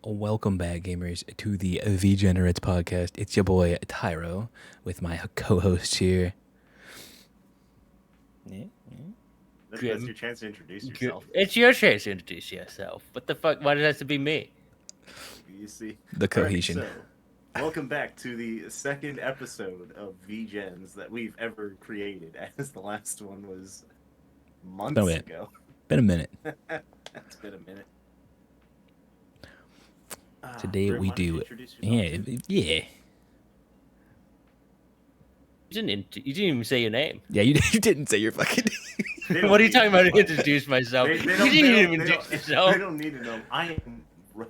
Welcome back, gamers, to the V-Generates podcast. It's your boy, Tyro, with my co-host here. That's Grimm. your chance to introduce yourself. It's your chance to introduce yourself. What the fuck? Why does it have to be me? You see? The cohesion. Alright, so, welcome back to the second episode of V-Gens that we've ever created, as the last one was months ago. Been a minute. It's been a minute. Today Grimm, we why don't you do... introduce yourself too? Yeah. You didn't even say your name. Yeah, you didn't say your fucking name. What are you talking about? Introduce myself. They You don't- didn't they even don't- introduce they yourself. They don't need to know. I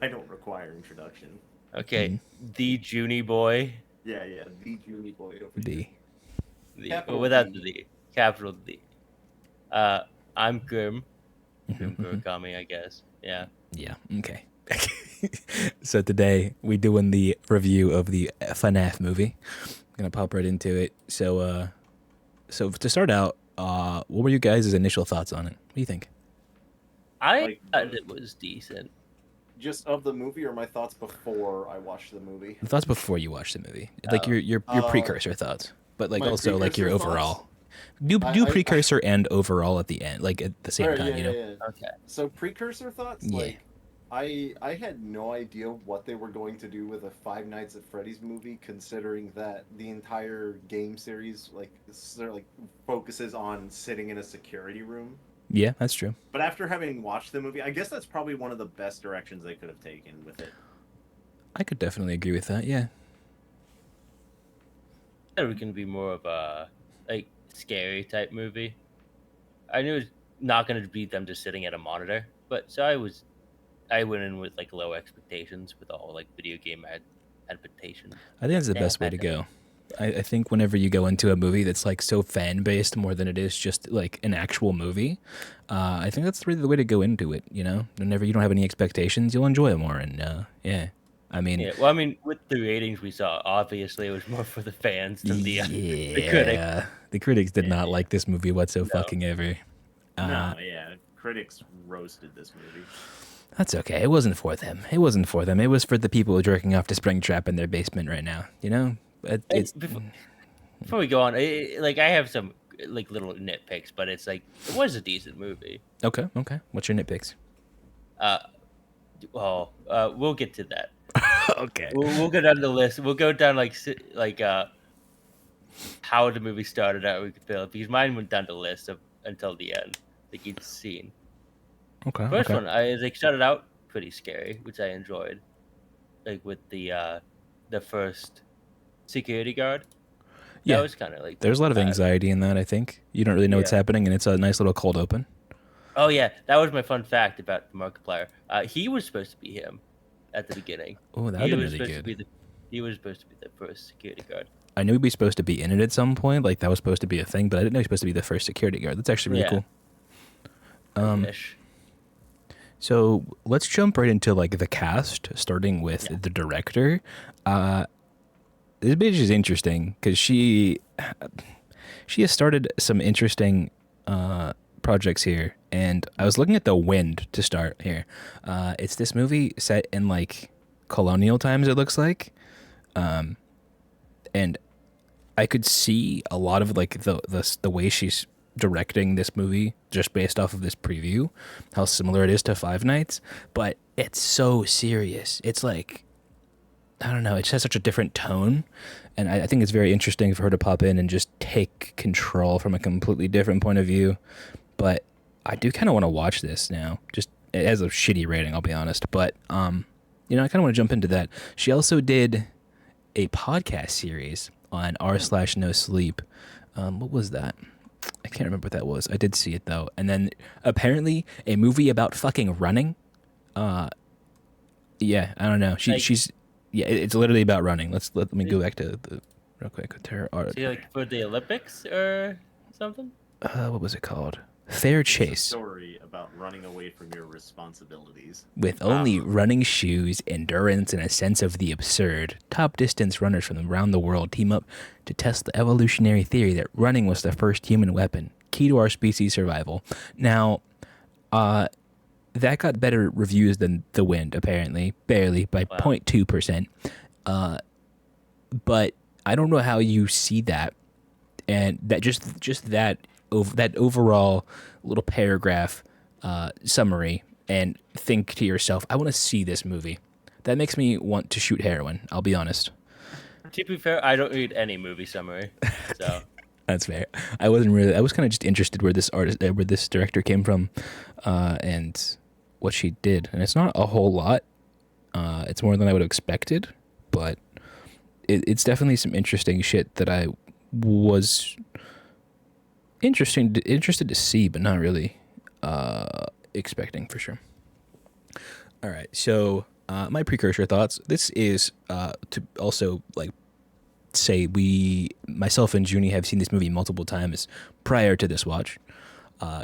don't require introduction. Okay, the Juny boy. Yeah, the Juny boy over here. D. Capital Without D. the D. Capital D. I'm Grimm. Grimm Kurakami, I guess. Yeah. Yeah, okay. So today we doing the review of the Fnaf movie. Gonna pop right into it. So to start out, what were you guys' initial thoughts on it? What do you think? I thought it was decent. Just of the movie, or my thoughts before I watched the movie? Thoughts before you watched the movie, like your precursor thoughts, but like my also like your precursor overall. thoughts? Do I- precursor and overall at the end, like at the same Alright, time, yeah, you know? yeah. Okay. So precursor thoughts, Yeah. like I had no idea what they were going to do with a Five Nights at Freddy's movie, considering that the entire game series sort of focuses on sitting in a security room. Yeah, that's true. But after having watched the movie, I guess that's probably one of the best directions they could have taken with it. I could definitely agree with that. Yeah. I thought it was gonna be more of a scary type movie. I knew it was not gonna be them just sitting at a monitor, but so I went in with low expectations with all video game adaptation. I think that's the Yeah, best way to that- go. I think whenever you go into a movie that's like so fan based more than it is just like an actual movie, I think that's really the way to go into it. You know, whenever you don't have any expectations, you'll enjoy it more. And yeah, I mean, Yeah, well, I mean, with the ratings we saw, obviously it was more for the fans than the critics. The critics did not Yeah. like this movie whatsoever. Fucking ever. Critics roasted this movie. That's okay. It wasn't for them. It wasn't for them. It was for the people jerking off to Springtrap in their basement right now. You know, it's Before we go on, I have some little nitpicks, but it's it was a decent movie. okay. Okay. What's your nitpicks? We'll get to that. Okay. We'll go down the list. We'll go down how the movie started out. We could feel it because mine went down the list until the end, like each scene. Okay. First okay. one, I started out pretty scary, which I enjoyed, with the first security guard. Yeah. That was kind of There's a lot of anxiety in that, I think. You don't really know what's Yeah. happening, and it's a nice little cold open. Oh yeah, that was my fun fact about Markiplier. He was supposed to be him at the beginning. Oh, that would He have was been really supposed to good. he was supposed to be the first security guard. I knew he'd be supposed to be in it at some point, like that was supposed to be a thing, but I didn't know he was supposed to be the first security guard. That's actually really cool. Ish. So let's jump right into the cast, starting with the director. This bitch is interesting because she has started some interesting projects here, and I was looking at The Wind to start here. It's this movie set in colonial times, it looks like, and I could see a lot of the way she's directing this movie just based off of this preview, how similar it is to Five Nights, but it's so serious. It's I don't know, it has such a different tone, and I think it's very interesting for her to pop in and just take control from a completely different point of view. But I do kind of want to watch this now. Just it has a shitty rating, I'll be honest, but I kind of want to jump into that. She also did a podcast series on r/no sleep. What was that? I can't remember what that was. I did see it though. And then apparently a movie about fucking running. Yeah, I don't know. She's it's literally about running. Let me go back to the real quick. See, for the Olympics or something. What was it called? Fair It's a Chase. story about running away from your responsibilities. With only running shoes, endurance, and a sense of the absurd, top distance runners from around the world team up to test the evolutionary theory that running was the first human weapon, key to our species' survival. Now, that got better reviews than The Wind, apparently, barely by Wow. 0.2%. But I don't know how you see that, and that just that that overall little paragraph summary, and think to yourself, I want to see this movie. That makes me want to shoot heroin. I'll be honest. To be fair, I don't read any movie summary, so That's fair. I wasn't really. I was kind of just interested where this where this director came from, and what she did. And it's not a whole lot. It's more than I would have expected, but it's definitely some interesting shit that I was interested to see, but not really expecting for sure. All right, so my precursor thoughts. This is to also like say myself and Juny have seen this movie multiple times prior to this watch.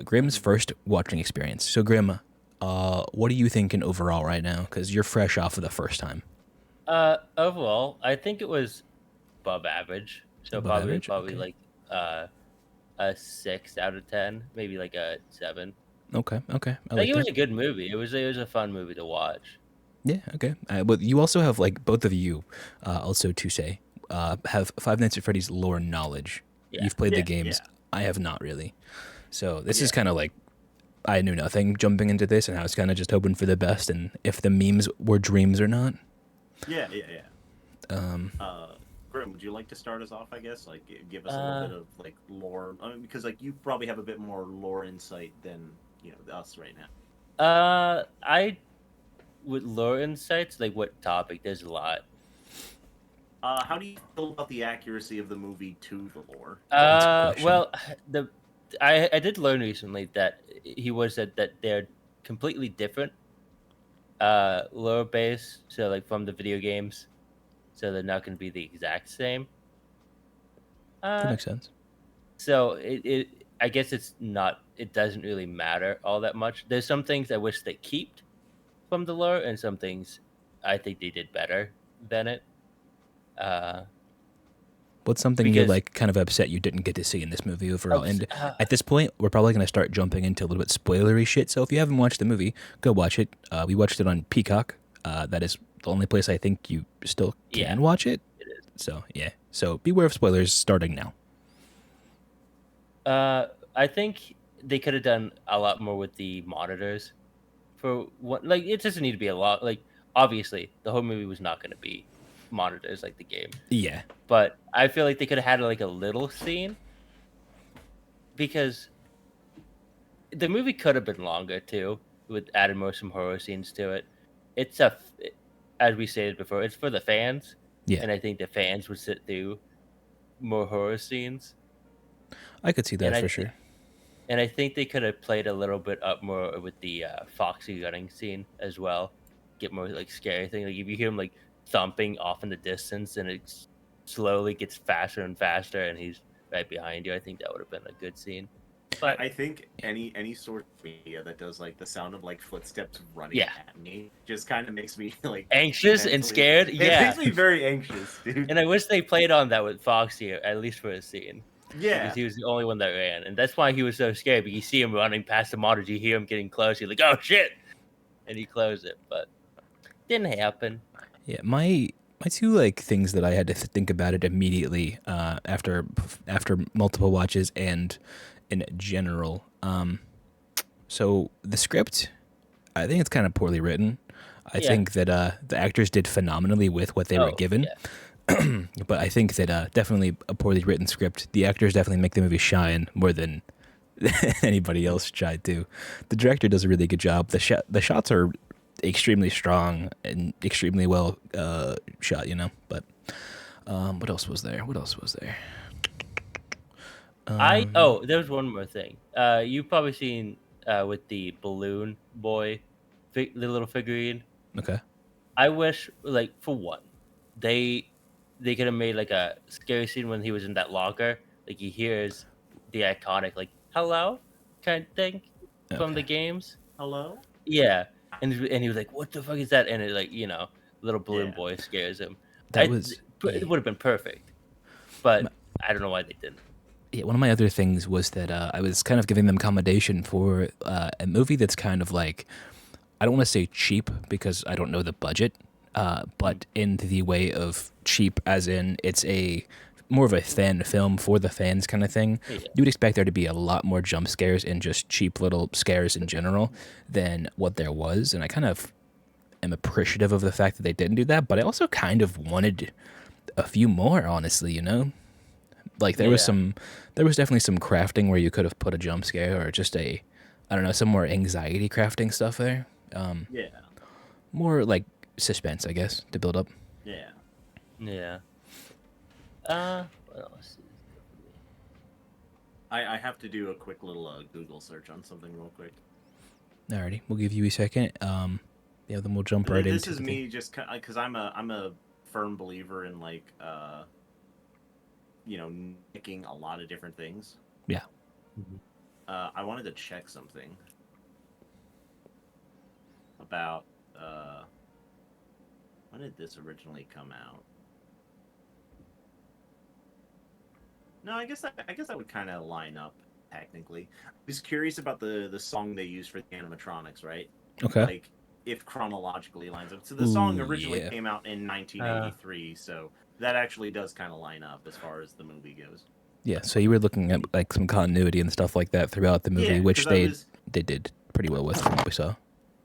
Grimm's first watching experience. So Grimm, what are you thinking overall right now? Because you're fresh off of the first time. overall, I think it was above average. So Above probably average? probably Okay. like a 6 out of 10, maybe like a 7. Okay. I Like like it was that. a good movie. It was a fun movie to watch. Yeah. Okay. But you also have like both of you, also to say, have Five Nights at Freddy's lore knowledge. Yeah. You've played the Yeah, games. yeah. I have not really. So this is Yeah. kind of like I knew nothing jumping into this, and I was kind of just hoping for the best, and if the memes were dreams or not. Yeah, yeah, yeah. Um, Grim, would you like to start us off? I guess like give us a little bit of like lore, because like you probably have a bit more lore insight than us right now. I with lore insights, like what topic? There's a lot. How do you feel about the accuracy of the movie to the lore? That's a good question. Well, the I did learn recently that he was that they're completely different lore base. So like from the video games, so they're not going to be the exact same. that Uh, makes sense. so I guess it's not. It doesn't really matter all that much. There's some things I wish they kept from the lore, and some things I think they did better than it. What's something you're Because like kind of upset you didn't get to see in this movie overall? Obs- And at this point, we're probably going to start jumping into a little bit spoilery shit. So if you haven't watched the movie, go watch it. We watched it on Peacock. That is the only place I think you still can Yeah. watch it. it is. So yeah. So beware of spoilers starting now. I think they could have done a lot more with the monitors. For what, like, it doesn't need to be a lot. Like, obviously, the whole movie was not going to be monitors like the game, Yeah. but I feel like they could have had like a little scene because the movie could have been longer too, with adding more some horror scenes to it. It's as we stated before, it's for the fans, Yeah. and I think the fans would sit through more horror scenes. I could see that And I for thi- sure. And I think they could have played a little bit up more with the Foxy gunning scene as well. Get more like scary thing. Like if you hear him like thumping off in the distance, and it slowly gets faster and faster, and he's right behind you. I think that would have been a good scene. But I think any sort of media that does like the sound of like footsteps running Yeah. at me just kind of makes me like anxious and mentally- scared. It Yeah. makes me very anxious, dude. And I wish they played on that with Foxy, at least for a scene. Yeah, Because he was the only one that ran. And that's why he was so scared. Because you see him running past the monitors, you hear him getting close, you're like, oh shit! And he closed it. But didn't happen. Yeah, my two like things that I had to think about it immediately after multiple watches and in general. So the script, I think it's kind of poorly written. I Yeah. think that the actors did phenomenally with what they were given, Yeah. but I think that definitely a poorly written script. The actors definitely make the movie shine more than anybody else tried to. The director does a really good job. The shots are extremely strong and extremely well shot, But what else was there? There was one more thing. You've probably seen with the balloon boy, the little figurine. Okay. I wish, like, for one, they could have made like a scary scene when he was in that locker. Like he hears the iconic like "hello" kind of thing from the Okay. games. hello. Yeah, and he was like, "What the fuck is that?" And it like little balloon Yeah. boy scares him. That was It would have been perfect, but I don't know why they didn't. yeah, one of my other things was that I was kind of giving them commendation for a movie that's kind of like I don't want to say cheap because I don't know the budget, but in the way of cheap, as in it's a more of a fan film for the fans kind of thing. Yeah. You would expect there to be a lot more jump scares and just cheap little scares in general than what there was, and I kind of am appreciative of the fact that they didn't do that, but I also kind of wanted a few more, honestly, you know? Like there was definitely some crafting where you could have put a jump scare or just I don't know, some more anxiety crafting stuff there. Yeah. More like suspense, I guess, to build up. Yeah. Yeah. What else? I have to do a quick little Google search on something real quick. Alrighty, we'll give you a second. Yeah, then we'll jump right into This is the me just because I'm a firm believer in like nicking a lot of different things. Yeah. I wanted to check something about when did this originally come out? No, I guess that would kind of line up technically. I was curious about the song they used for the animatronics, right? Okay. Like if chronologically lines up. So the song Ooh, originally yeah. came out in 1983, so that actually does kind of line up as far as the movie goes. Yeah, so you were looking at like some continuity and stuff like that throughout the movie, Yeah, which 'cause I was- they did pretty well with from what we saw.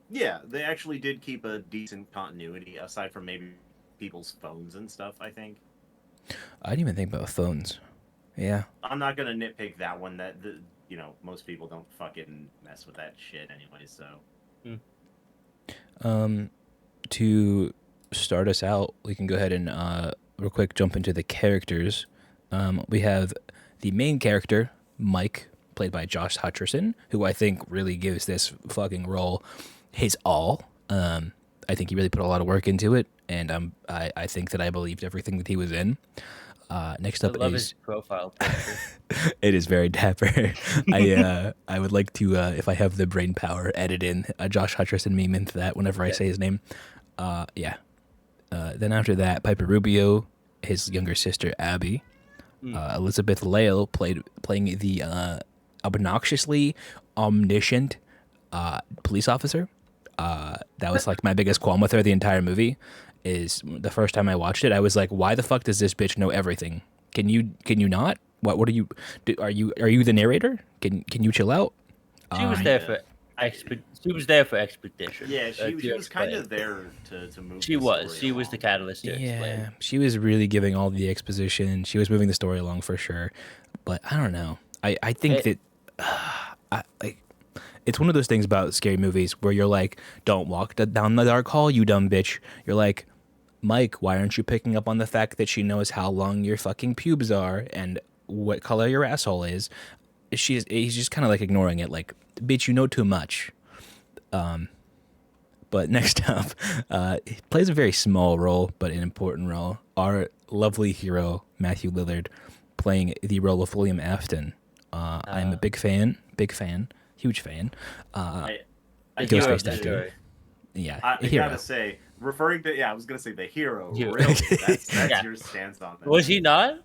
Yeah, they actually did keep a decent continuity aside from maybe people's phones and stuff, I think. I didn't even think about phones. Yeah. I'm not going to nitpick that one most people don't fucking mess with that shit anyway, so. To start us out, we can go ahead and real quick jump into the characters. We have the main character, Mike, played by Josh Hutcherson, who I think really gives this fucking role his all. I think he really put a lot of work into it, and I think that I believed everything that he was in. Next up I love is his profile picture. it is very dapper. I would like to if I have the brain power, edit in a Josh Hutcherson meme into that whenever I say his name. Yeah. Then after that, Piper Rubio, his younger sister Abby, Elizabeth Lale playing the obnoxiously omniscient police officer. That was like my biggest qualm with her the entire movie. Is the first time I watched it, I was like, why the fuck does this bitch know everything? Can you not? What are you? Are you the narrator? Can you chill out? She was there for She was there for expedition. Yeah, she was kind of there to move. She was the catalyst to explain. Yeah, she was really giving all the exposition. She was moving the story along for sure. But I don't know. I think that it's one of those things about scary movies where you're like, don't walk down the dark hall, you dumb bitch. You're like, Mike, why aren't you picking up on the fact that she knows how long your fucking pubes are and what color your asshole is? He's just kind of like ignoring it, like, bitch, you know too much. But next up, he plays a very small role, but an important role. Our lovely hero, Matthew Lillard, playing the role of William Afton. I'm a big fan, huge fan. Ghostface Tattoo. Yeah, I hero. gotta say, referring to I was gonna say the hero. Hero. Really, that's Yeah. your stance on that. Was he not?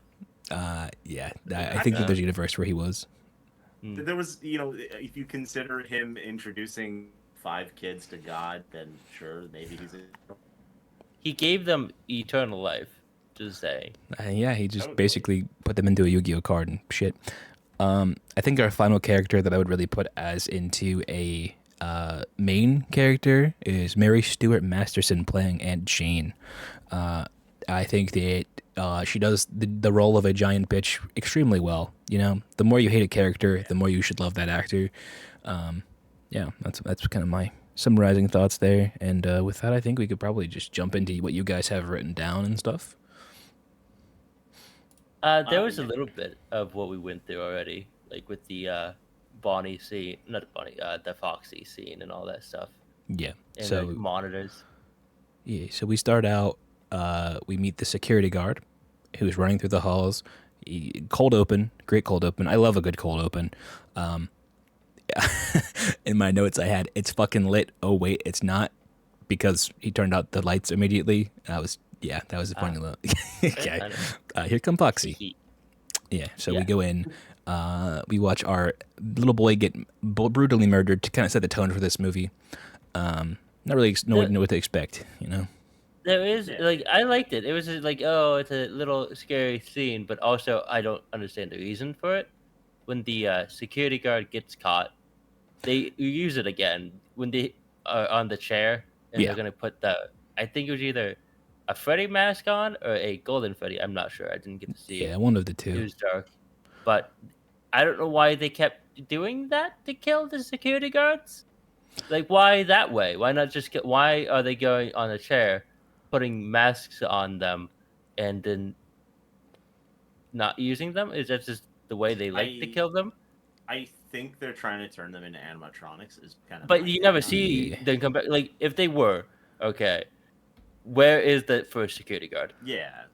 Yeah, I think that there's a universe where he was. There was, if you consider him introducing 5 kids to God, then sure, maybe he's. He gave them eternal life. Just saying. Yeah, he just basically put them into a Yu-Gi-Oh card and shit. I think our final character that I would really put as into a main character is Mary Stuart Masterson playing Aunt Jane. I think that she does the role of a giant bitch extremely well. You know, the more you hate a character, the more you should love that actor. Yeah, that's kind of my summarizing thoughts there. And with that, I think we could probably just jump into what you guys have written down and stuff. There was a little bit of what we went through already, like with the Bonnie scene, not Bonnie, the Foxy scene and all that stuff. Yeah. And So the monitors. yeah, so we start out. We meet the security guard, who's running through the halls. Cold open, great cold open. I love a good cold open. In my notes, I had it's fucking lit. Oh wait, it's not, because he turned out the lights immediately. That was the point of the. Okay, here come Foxy. Yeah, so we go in. We watch our little boy get brutally murdered to kind of set the tone for this movie. Not really know what to expect, you know. There is Yeah. like I liked it. It was just like, oh, it's a little scary scene, but also I don't understand the reason for it. When the security guard gets caught, they use it again when they are on the chair and they're Yeah, gonna put I think it was either a Freddy mask on or a Golden Freddy. I'm not sure. I didn't get to see. yeah, one of the It two. was dark, but I don't know why they kept doing that to kill the security guards. Like, why that way? Why not just get? Why are they going on a chair, putting masks on them, and then not using them? Is that just the way they like to I kill them? I think they're trying to turn them into animatronics. Is kind of But my you take never on it. see Yeah, them come back. Like, if they were okay, where is the first security guard? Yeah,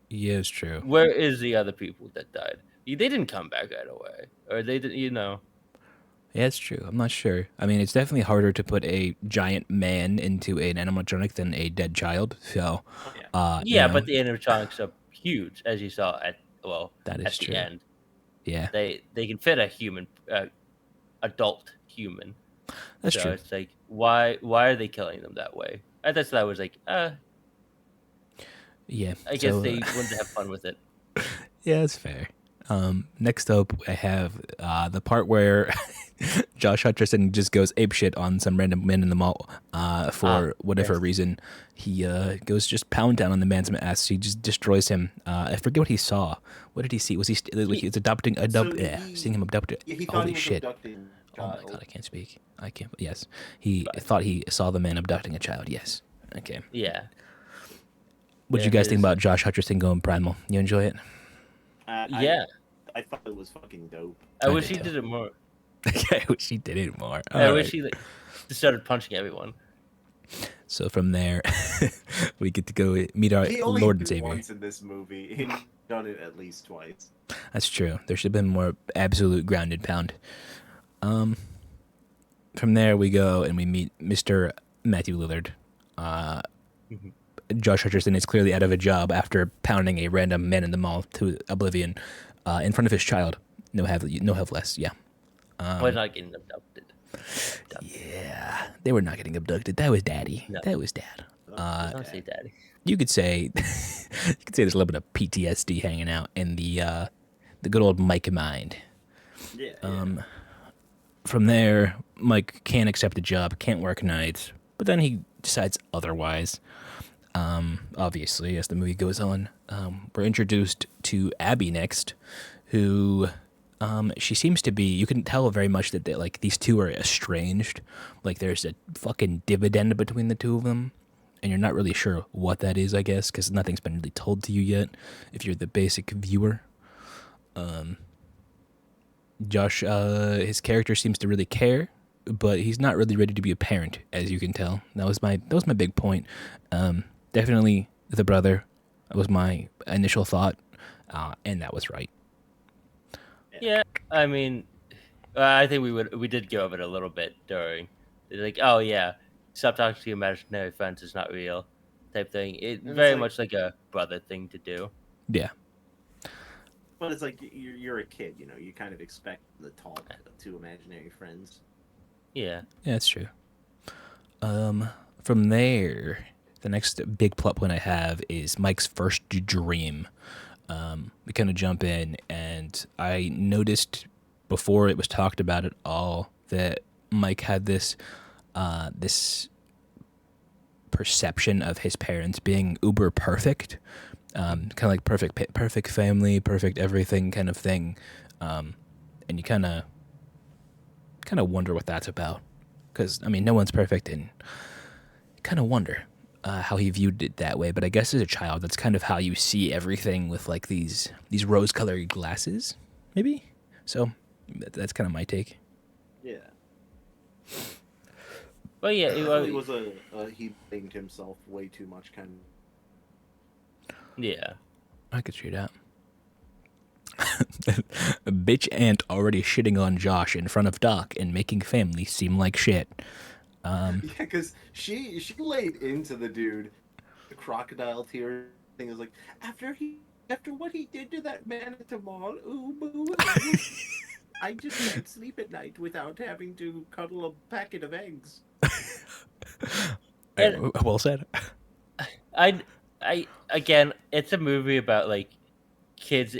yeah, it's true. Where is the other people that died? They didn't come back right away, or they didn't. Yeah, it's true. I'm not sure. I mean, it's definitely harder to put a giant man into an animatronic than a dead child. So, oh yeah, you Yeah, know, but the animatronics are huge, as you saw that is at the true. end. Yeah, They can fit a human, adult human. that's So true. it's like, why are they killing them that way? I was like, Yeah. I guess So, they wanted to have fun with it. yeah, that's fair. Next up, I have the part where Josh Hutcherson just goes apeshit on some random man in the mall for whatever yes. reason. He goes just pound down on the man's ass. He just destroys him. I forget what he saw. What did he see? Was he like he's adopting seeing him abducted? Yeah, he thought Holy he was shit! abducting a Oh my child. god, I can't speak. I can't. Yes, he But, thought he saw the man abducting a child. Yes. Okay. yeah. What did you And guys think his about Josh Hutcherson going primal? You enjoy it? yeah. I thought it was fucking dope. I I wish did he too. did it more. I wish he did it more. I All wish right. he just started punching everyone. So from there, we get to go meet our He only Lord and did it Savior. once in this movie. He's done it at least twice. That's true. There should have been more absolute grounded pound. From there, we go and we meet Mr. Matthew Lillard. Mhm. Josh Hutcherson is clearly out of a job after pounding a random man in the mall to oblivion in front of his child. No have less. Yeah. Why not getting abducted? Yeah. They were not getting abducted. That was daddy. No. That was dad. Don't say daddy. You could say there's a little bit of PTSD hanging out in the good old Mike mind. Yeah. From there, Mike can't accept a job, can't work nights, but then he decides otherwise. Obviously, as the movie goes on, we're introduced to Abby next, who she seems to be. You can tell very much that like these two are estranged. Like there's a fucking dividend between the two of them, and you're not really sure what that is. I guess because nothing's been really told to you yet. If you're the basic viewer. Josh, his character seems to really care, but he's not really ready to be a parent, as you can tell. That was my big point. Definitely the brother. That was my initial thought, and that was right. Yeah, I mean, I think we did go over it a little bit during, like, oh yeah, stop talking to your imaginary friends, it's not real, type thing. It And it's very like- much like a brother thing to do. Yeah, But it's like you're a kid, you know. You kind of expect the talk to imaginary friends. Yeah, yeah, that's true. From there, the next big plot point I have is Mike's first dream. We kind of jump in, and I noticed before it was talked about at all that Mike had this perception of his parents being uber perfect, kind of like perfect family, perfect everything kind of thing, and you kind of wonder what that's about, because I mean no one's perfect, and kind of wonder how he viewed it that way. But I guess as a child, that's kind of how you see everything with like these rose-colored glasses, maybe. So that's kind of my take. Yeah. but yeah, It was he blamed himself way too much, kind of. yeah. I could see that. A bitch aunt already shitting on Josh in front of Doc and making family seem like shit. Yeah, because she laid into the dude. The crocodile tear thing is like after what he did to that man at the mall. Ooh, boo. I just can't sleep at night without having to cuddle a packet of eggs. And Well said. I again, it's a movie about like kids,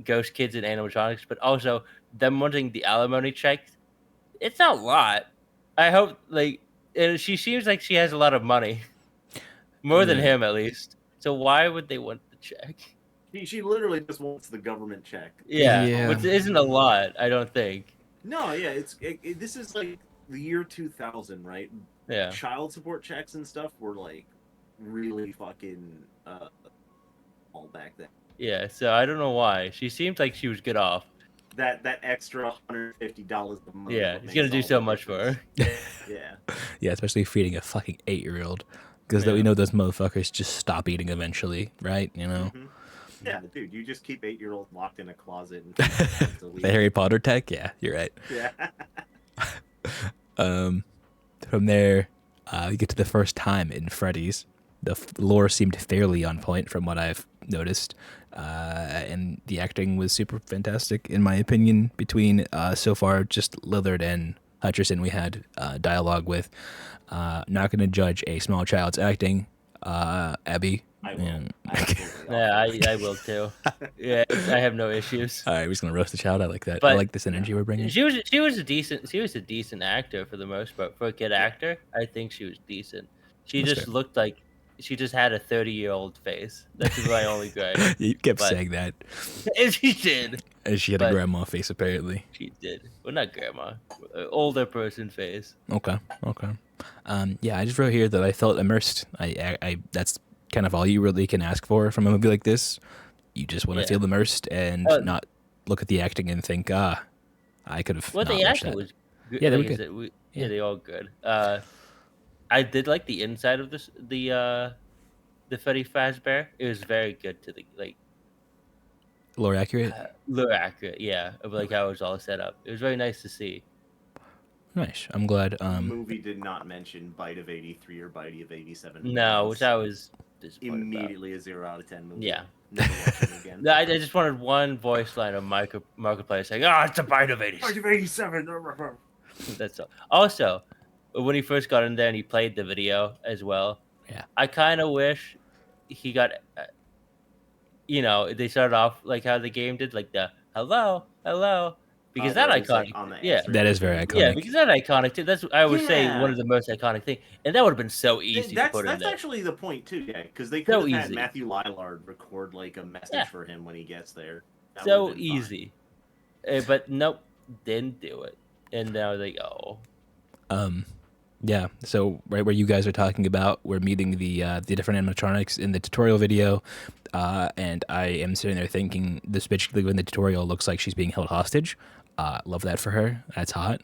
ghost kids and animatronics, but also them wanting the alimony check. It's not a lot. I hope like and she seems like she has a lot of money, more than Yeah. him at least. So why would they want the check? She literally just wants the government check. Yeah, Yeah. which isn't a lot, I don't think. No, yeah, this is like the year 2000, right? Yeah, Child support checks and stuff were like really fucking all back then. yeah. So I don't know why she seems like she was good off. That extra $150 a month. Yeah, what he's gonna makes do all so the much for difference. her. Yeah. Yeah, especially feeding a fucking 8-year-old, because Yeah. we know those motherfuckers just stop eating eventually, right? You know, Mhm. Yeah, dude, you just keep 8-year-olds locked in a closet and feed them once a week. the Harry Potter tech. Yeah, you're right. Yeah. From there, we get to the first time in Freddy's. The lore seemed fairly on point from what I've noticed, and the acting was super fantastic in my opinion. Between so far just Lillard and Hutcherson, we had dialogue with. Not going to judge a small child's acting. Abby. I will. and- Absolutely. Yeah, I will too. Yeah, I have no issues. All right, we're just gonna roast the child. I like that. I But- like this energy we're bringing. She was a decent actor for the most part. For a kid actor, I think she was decent. She That's just fair. looked like she just had a 30-year-old face. That's my only gripe. You kept but- saying that, And she did. and she had a but- grandma face apparently. She did. Well, not grandma. Older person face. Okay. Yeah, I just wrote here that I felt immersed. I that's kind of all you really can ask for from a movie like this. You just want to Yeah. feel immersed and not look at the acting and think, I could have. Well, not the watched acting that. was good. Yeah, they were Like I good. said, Yeah. yeah, they all good. I did like the inside of the Freddy Fazbear. It was very good to the Lore accurate. lure accurate. Yeah, of like how it was all set up. It was very nice to see. Nice. I'm glad. The movie did not mention Bite of 83 or Bite of 87. No, once. which I was disappointed about. Immediately a 0 out of 10 movie. Yeah. Never watching it again. No, I just wanted one voice line of Markiplier saying, "Oh, it's a bite of 80." Bite of 87. That's all. Also, when he first got in there and he played the video as well, Yeah. I kind of wish he got, they started off like how the game did, like the hello, because that That was, like, iconic, on the yeah, answer That is very iconic. yeah, because that iconic too. That's I would say Yeah. one of the most iconic things, and that would have been so easy to put in That's there. actually the point too, yeah, because they So could have had easy. Matthew Lillard record like a message Yeah. for him when he gets there. That So would've been fine. easy, but nope, didn't do it, and now they go. Yeah, so right where you guys are talking about, we're meeting the different animatronics in the tutorial video, and I am sitting there thinking this bitch in the tutorial looks like she's being held hostage. Love that for her. That's hot.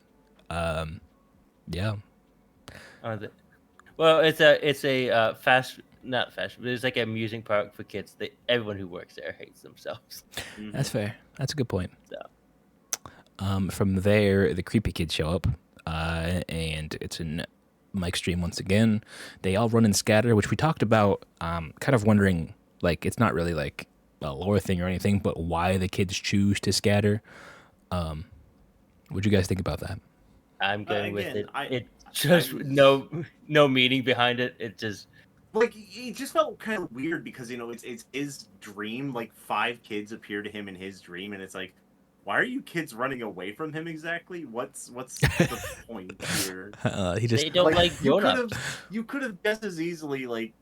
Yeah. Well, it's a not fast, but it's like an amusing park for kids. Everyone who works there hates themselves. Mhm. That's fair. That's a good point. So. From there, the creepy kids show up, and it's in Mike's stream once again. They all run and scatter, which we talked about. Kind of wondering, like, it's not really like a lore thing or anything, but why the kids choose to scatter. What'd you guys think about that? I'm going with again, it. It just no meaning behind it. It just Like it just felt kind of weird because it's his dream. Like 5 kids appear to him in his dream, and it's like, why are you kids running away from him exactly? What's the point here? He just they don't like grown-ups. You could have just as easily like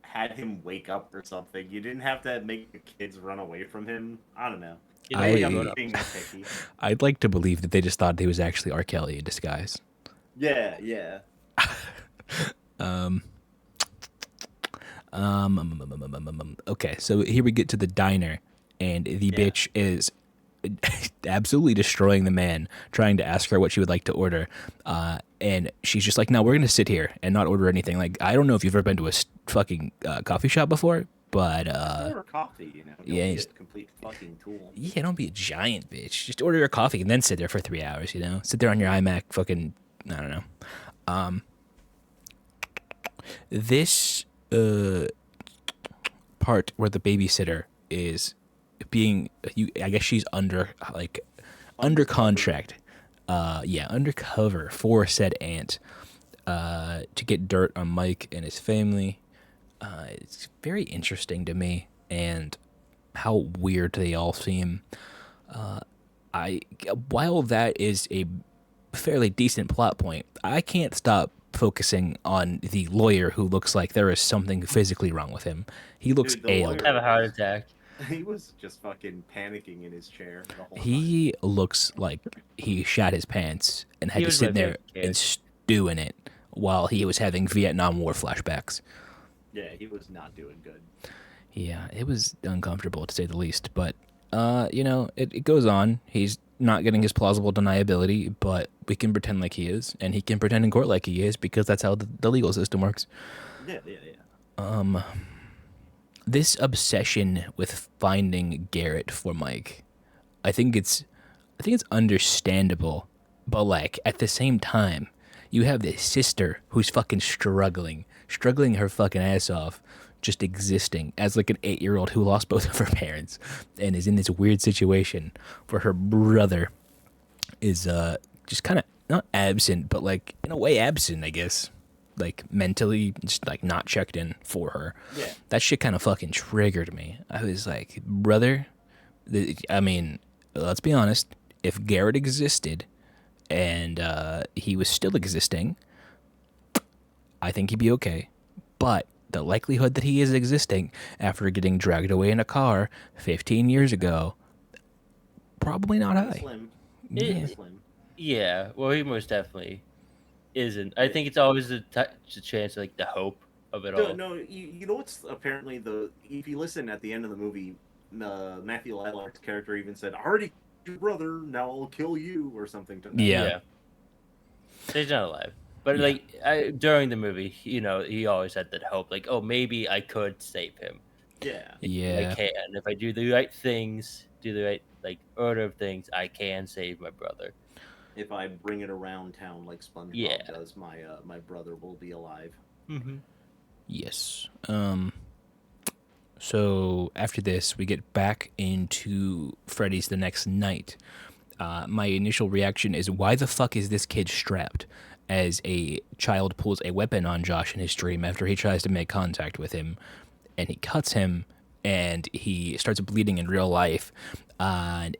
had him wake up or something. You didn't have to make the kids run away from him. I don't know. You I- know, I'm grown-ups. being nitpicky. I'd like to believe that they just thought he was actually R. Kelly in disguise. Yeah. Okay, so here we get to the diner, and the bitch is absolutely destroying the man, trying to ask her what she would like to order. And she's just like, no, we're going to sit here and not order anything. Like, I don't know if you've ever been to a fucking coffee shop before, but Order coffee, Don't yeah, be he's- a complete fucking tool. yeah, don't be a giant bitch. Just order your coffee and then sit there for 3 hours, Sit there on your iMac fucking, I don't know. This part where the babysitter is being, I guess she's under contract. Undercover for said aunt. to get dirt on Mike and his family. It's very interesting to me, and how weird they all seem. I while that is a fairly decent plot point, I can't stop focusing on the lawyer who looks like there is something physically wrong with him. He looks Dude, the ailed. lawyer- Have a heart attack. He was just fucking panicking in his chair the whole time. He looks like he shat his pants and had He to was sit my there favorite kid. and stew in it while he was having Vietnam War flashbacks. Yeah, he was not doing good. Yeah, it was uncomfortable to say the least, but it goes on. He's not getting his plausible deniability, but we can pretend like he is, and he can pretend in court like he is because that's how the legal system works. Yeah. This obsession with finding Garrett for Mike, I think it's understandable, but like at the same time, you have this sister who's fucking struggling her fucking ass off, just existing as like an 8-year-old who lost both of her parents and is in this weird situation where her brother is just kind of not absent, but like in a way absent, I guess. Like mentally just like not checked in for her. Yeah. That shit kind of fucking triggered me. I was like, brother, I mean, let's be honest, if Garrett existed and he was still existing, I think he'd be okay. But the likelihood that he is existing after getting dragged away in a car 15 years ago, probably not high. Slim. Yeah. Slim. Yeah, well, he most definitely isn't. I think it's always the chance, like the hope of it all. No, you know what's apparently if you listen at the end of the movie, Matthew Lilart's character even said, "I already killed your brother, now I'll kill you," or something to that. Yeah. So he's not alive. But Yeah. like during the movie, he always had that hope, like, oh, maybe I could save him. Yeah. Yeah. I can. If I do the right things, do the right like order of things, I can save my brother. If I bring it around town like SpongeBob Yeah. does, my brother will be alive. Mm-hmm. Yes. So after this, we get back into Freddy's the next night. My initial reaction is, why the fuck is this kid strapped? As a child pulls a weapon on Josh in his dream after he tries to make contact with him, and he cuts him, and he starts bleeding in real life. A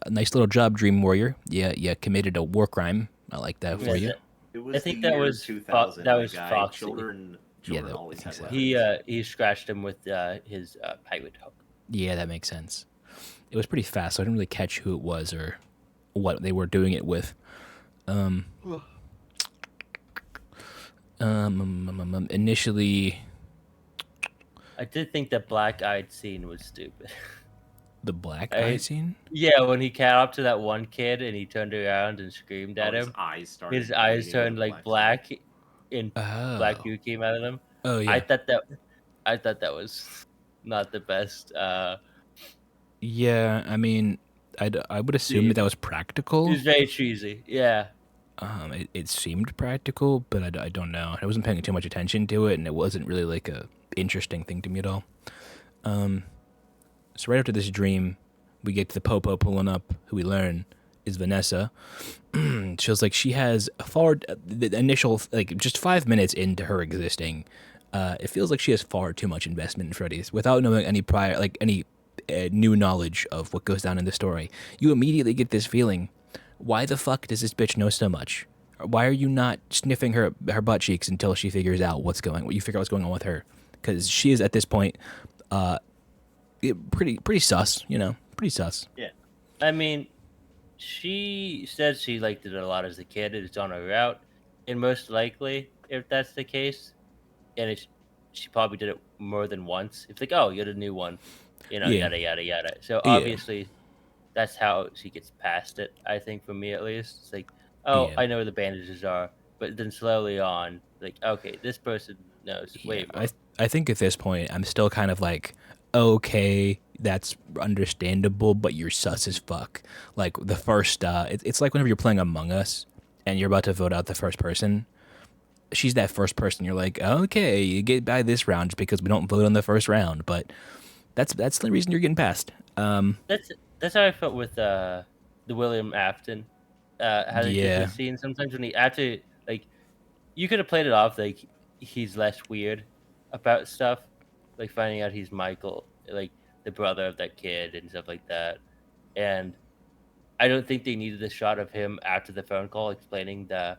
nice little job, Dream Warrior. Yeah, you committed a war crime. I like that for you. It was I think the that year was 2000. that was guy. Foxy. Children Yeah, I always think had so. weapons. He scratched him with his pirate hook. Yeah, that makes sense. It was pretty fast, so I didn't really catch who it was or what they were doing it with. Initially, I did think that black-eyed scene was stupid. the black eye scene. Yeah, when he came up to that one kid and he turned around and screamed at His him, eyes started. his eyes bleeding turned with like black, and black Oh, goo came out of them. oh yeah, I thought that was not the best. yeah. I mean, I would assume that was It practical. was very cheesy. Yeah. It seemed practical, but I don't know. I wasn't paying too much attention to it, and it wasn't really like a interesting thing to me at all. So right after this dream, we get to the Popo pulling up, who we learn is Vanessa. She was like, she has the initial, like just 5 minutes into her existing, it feels like she has far too much investment in Freddy's without knowing any prior, like any new knowledge of what goes down in the story. You immediately get this feeling, why the fuck does this bitch know so much? Why are you not sniffing her butt cheeks until she figures out what's going on with her? Because she is at this point, pretty sus, pretty sus. Yeah. I mean, she said she liked it a lot as a kid. It's on her route, and most likely, if that's the case, and she probably did it more than once. It's like, oh, you're the new one, Yeah. yada yada yada. So Yeah. obviously, that's how she gets past it. I think for me at least, it's like, oh, Yeah. I know where the bandages are, but then slowly on, like, okay, this person knows way more. I think at this point, I'm still kind of like, okay, that's understandable, but you're sus as fuck. Like the first, it's like whenever you're playing Among Us and you're about to vote out the first person. She's that first person. You're like, okay, you get by this round just because we don't vote on the first round, but that's the reason you're getting passed. That's how I felt with the William Afton. How they did Yeah. the scene sometimes when he after like you could have played it off like he's less weird about stuff, like finding out he's Michael, like the brother of that kid and stuff like that. And I don't think they needed a shot of him after the phone call explaining the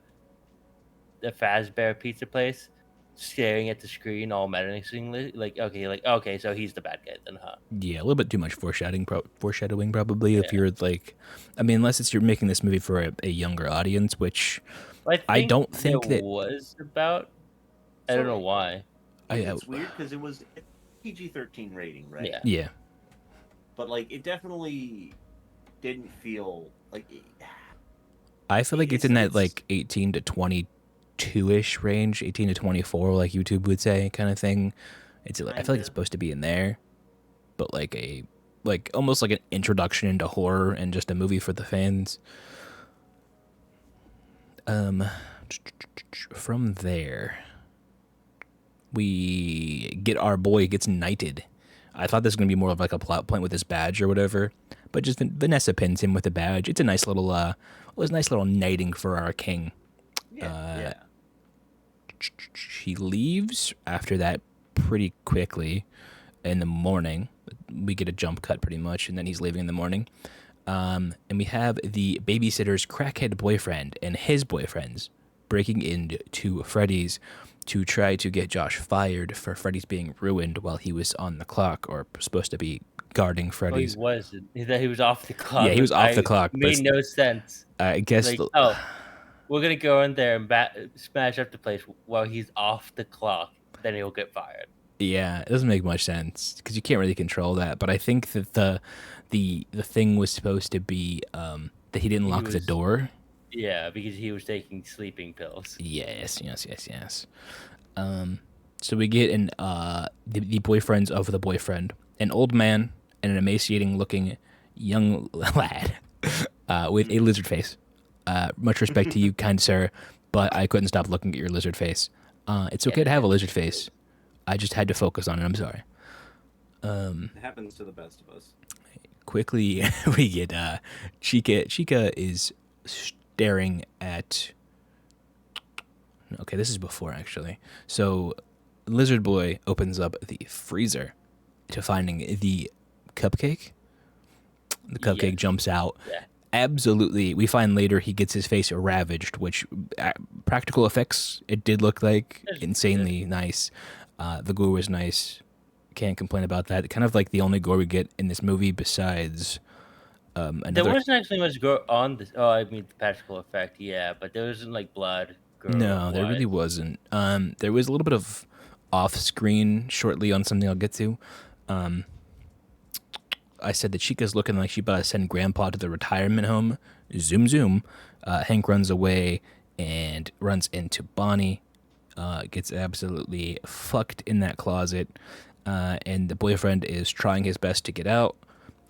Fazbear pizza place, staring at the screen all menacingly. Like okay, so he's the bad guy then, huh? Yeah, a little bit too much foreshadowing probably. If Yeah. you're like, I mean, unless you're making this movie for a younger audience, which Well, I don't there think that. was about. I don't know why. It's weird because it was a PG-13 rating, right? Yeah. Yeah, But like, it definitely didn't feel like. I feel like it's in that It's- like 18 to 22-ish range, 18 to 24, like YouTube would say, kind of thing. I feel like it's Kinda. supposed to be in there, but like almost like an introduction into horror and just a movie for the fans. From there, we get our boy gets knighted. I thought this was gonna be more of like a plot point with his badge or whatever, but just Vanessa pins him with a badge. It's a nice little, it was a nice little knighting for our king. Yeah. She leaves after that pretty quickly in the morning. We get a jump cut pretty much, and then he's leaving in the morning. And we have the babysitter's crackhead boyfriend and his boyfriends breaking into Freddy's to try to get Josh fired for Freddy's being ruined while he was on the clock or supposed to be guarding Oh, he Freddy's. wasn't. He was off the clock. Yeah, he was off the clock, but Made no sense. I guess Like, oh, we're gonna go in there and smash up the place while he's off the clock. Then he'll get fired. yeah, it doesn't make much sense because you can't really control that. But I think that the thing was supposed to be that he didn't He lock the was- door. Yeah, because he was taking sleeping pills. Yes. So we get the boyfriends of the boyfriend, an old man and an emaciating-looking young lad with a lizard face. Much respect to you, kind sir, but I couldn't stop looking at your lizard face. It's okay to have a lizard face. I just had to focus on it. I'm sorry. It happens to the best of us. Quickly, we get Chica. Chica is staring at. Okay, this is before actually. So, Lizard Boy opens up the freezer to finding the cupcake. The cupcake Yes. jumps out. Yeah. Absolutely. We find later he gets his face ravaged, which practical effects, it did look like It's insanely nice. The gore was nice. Can't complain about that. Kind of like the only gore we get in this movie besides There another. wasn't actually much gore on this. Oh, I mean the practical effect, yeah, but there wasn't like blood. Gore No, there really wise. wasn't. There was a little bit of off-screen shortly on something I'll get to. I said that Chica's looking like she about to send Grandpa to the retirement home. Zoom, zoom. Hank runs away and runs into Bonnie. Gets absolutely fucked in that closet. And the boyfriend is trying his best to get out.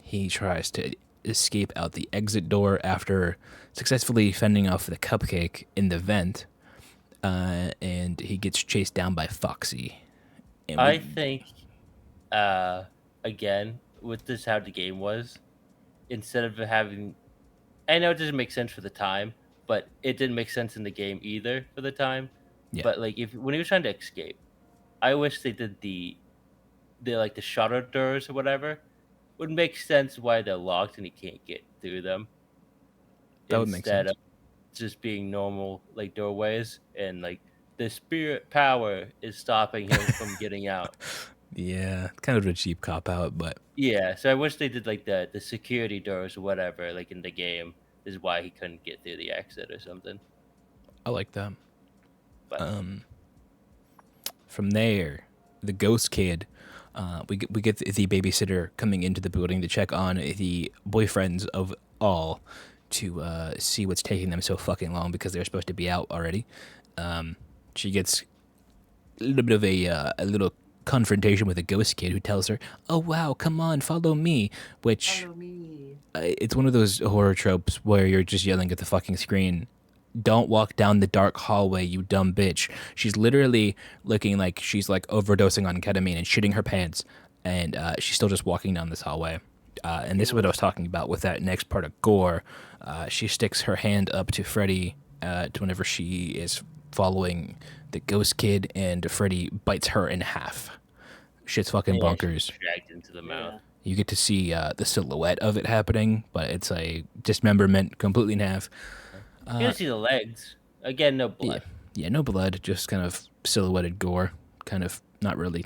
He tries to escape out the exit door after successfully fending off the cupcake in the vent. And he gets chased down by Foxy. And I think, again, with this how the game was, instead of having, I know it doesn't make sense for the time, but it didn't make sense in the game either for the time. Yeah. But like, if when he was trying to escape, I wish they did the like the shutter doors or whatever. Would make sense why they're locked and he can't get through them. That would make Instead sense. of just being normal like doorways and like the spirit power is stopping him from getting out. Yeah, kind of a cheap cop out, but Yeah, so I wish they did like the security doors or whatever, like in the game, is why he couldn't get through the exit or something. I like that. But From there, the ghost kid, we get the babysitter coming into the building to check on the boyfriends of all to see what's taking them so fucking long because they're supposed to be out already. She gets a little bit of a little confrontation with a ghost kid who tells her, "Oh wow, come on, follow me," which it's one of those horror tropes where you're just yelling at the fucking screen. Don't walk down the dark hallway, you dumb bitch. She's literally looking like she's like overdosing on ketamine and shitting her pants, and she's still just walking down this hallway. And this is what I was talking about with that next part of gore. She sticks her hand up to Freddy to whenever she is following the ghost kid, and Freddy bites her in half. Shit's fucking Yeah, bonkers. she's dragged into the mouth. Yeah. You get to see the silhouette of it happening, but it's a dismemberment completely in half. You can see the legs. Again, no blood. Yeah, no blood, just kind of silhouetted gore. Kind of not really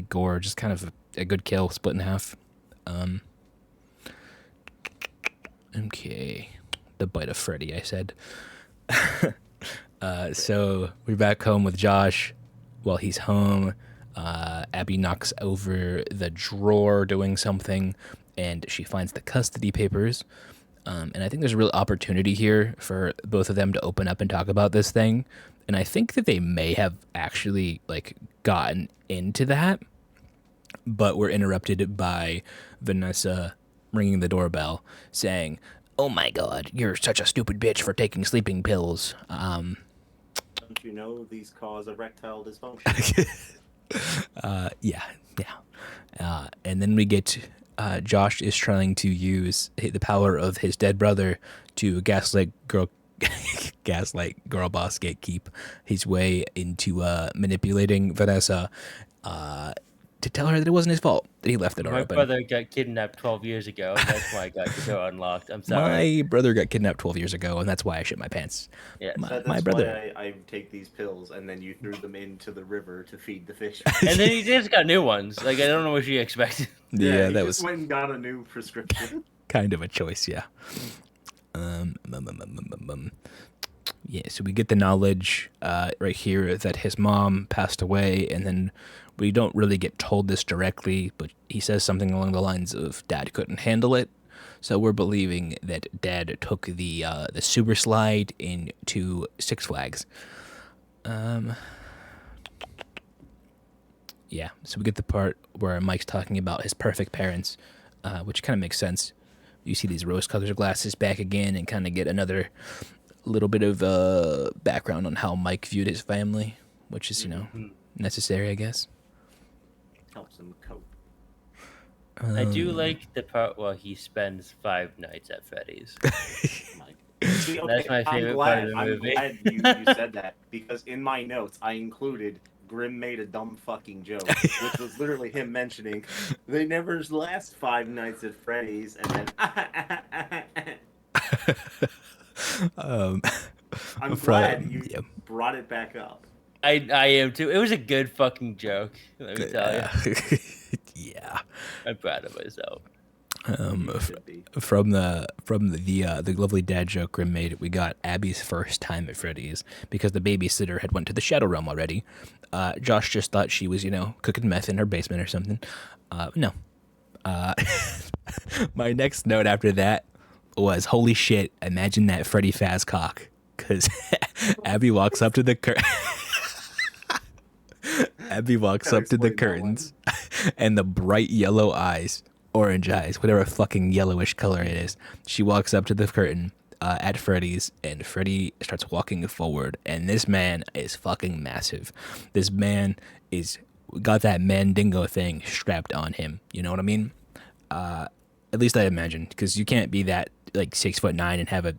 gore, just kind of a good kill, split in half. Okay, the bite of Freddy, I said. So we're back home with Josh. While he's home, Abby knocks over the drawer doing something, and she finds the custody papers. And I think there's a real opportunity here for both of them to open up and talk about this thing. And I think that they may have actually like gotten into that, but we're interrupted by Vanessa ringing the doorbell saying, "Oh my God, you're such a stupid bitch for taking sleeping pills." Don't you know these cause erectile dysfunction? Yeah. And then we get Josh is trying to use the power of his dead brother to gaslight girl boss gatekeep his way into manipulating Vanessa to tell her that it wasn't his fault that he left the door My open. brother got kidnapped 12 years ago. That's why I got the door unlocked. I'm sorry. My brother got kidnapped 12 years ago, and that's why I shit my pants. Yes. That's My brother. why I take these pills, and then you threw them into the river to feed the fish. And then he just got new ones. Like, I don't know what you expected. Yeah, he that just was went and got a new prescription. kind of a choice, yeah. Yeah, so we get the knowledge right here that his mom passed away, and then we don't really get told this directly, but he says something along the lines of Dad couldn't handle it. So we're believing that Dad took the super slide into Six Flags. Yeah, so we get the part where Mike's talking about his perfect parents, which kind of makes sense. You see these rose-colored glasses back again and kind of get another little bit of background on how Mike viewed his family, which is, necessary, I guess. Helps him cope. I do like the part where he spends 5 nights at Freddy's. See, okay, That's my favorite part of the movie. I'm glad you said that, because in my notes I included Grimm made a dumb fucking joke, which was literally him mentioning they never last 5 nights at Freddy's, and then I'm glad you brought it back up. I am too. It was a good fucking joke. Let me tell you. Yeah. I'm proud of myself. From the lovely dad joke Grim made, we got Abby's first time at Freddy's because the babysitter had went to the Shadow Realm already. Josh just thought she was, cooking meth in her basement or something. No. My next note after that was, holy shit, imagine that Freddy Faz cock. Because Abby walks up to the curtains and the bright yellow eyes, orange eyes, whatever fucking yellowish color it is. She walks up to the curtain at Freddy's, and Freddy starts walking forward, and this man is fucking massive. This man got that Mandingo thing strapped on him. You know what I mean? At least I imagine, because you can't be that like 6'9" and have a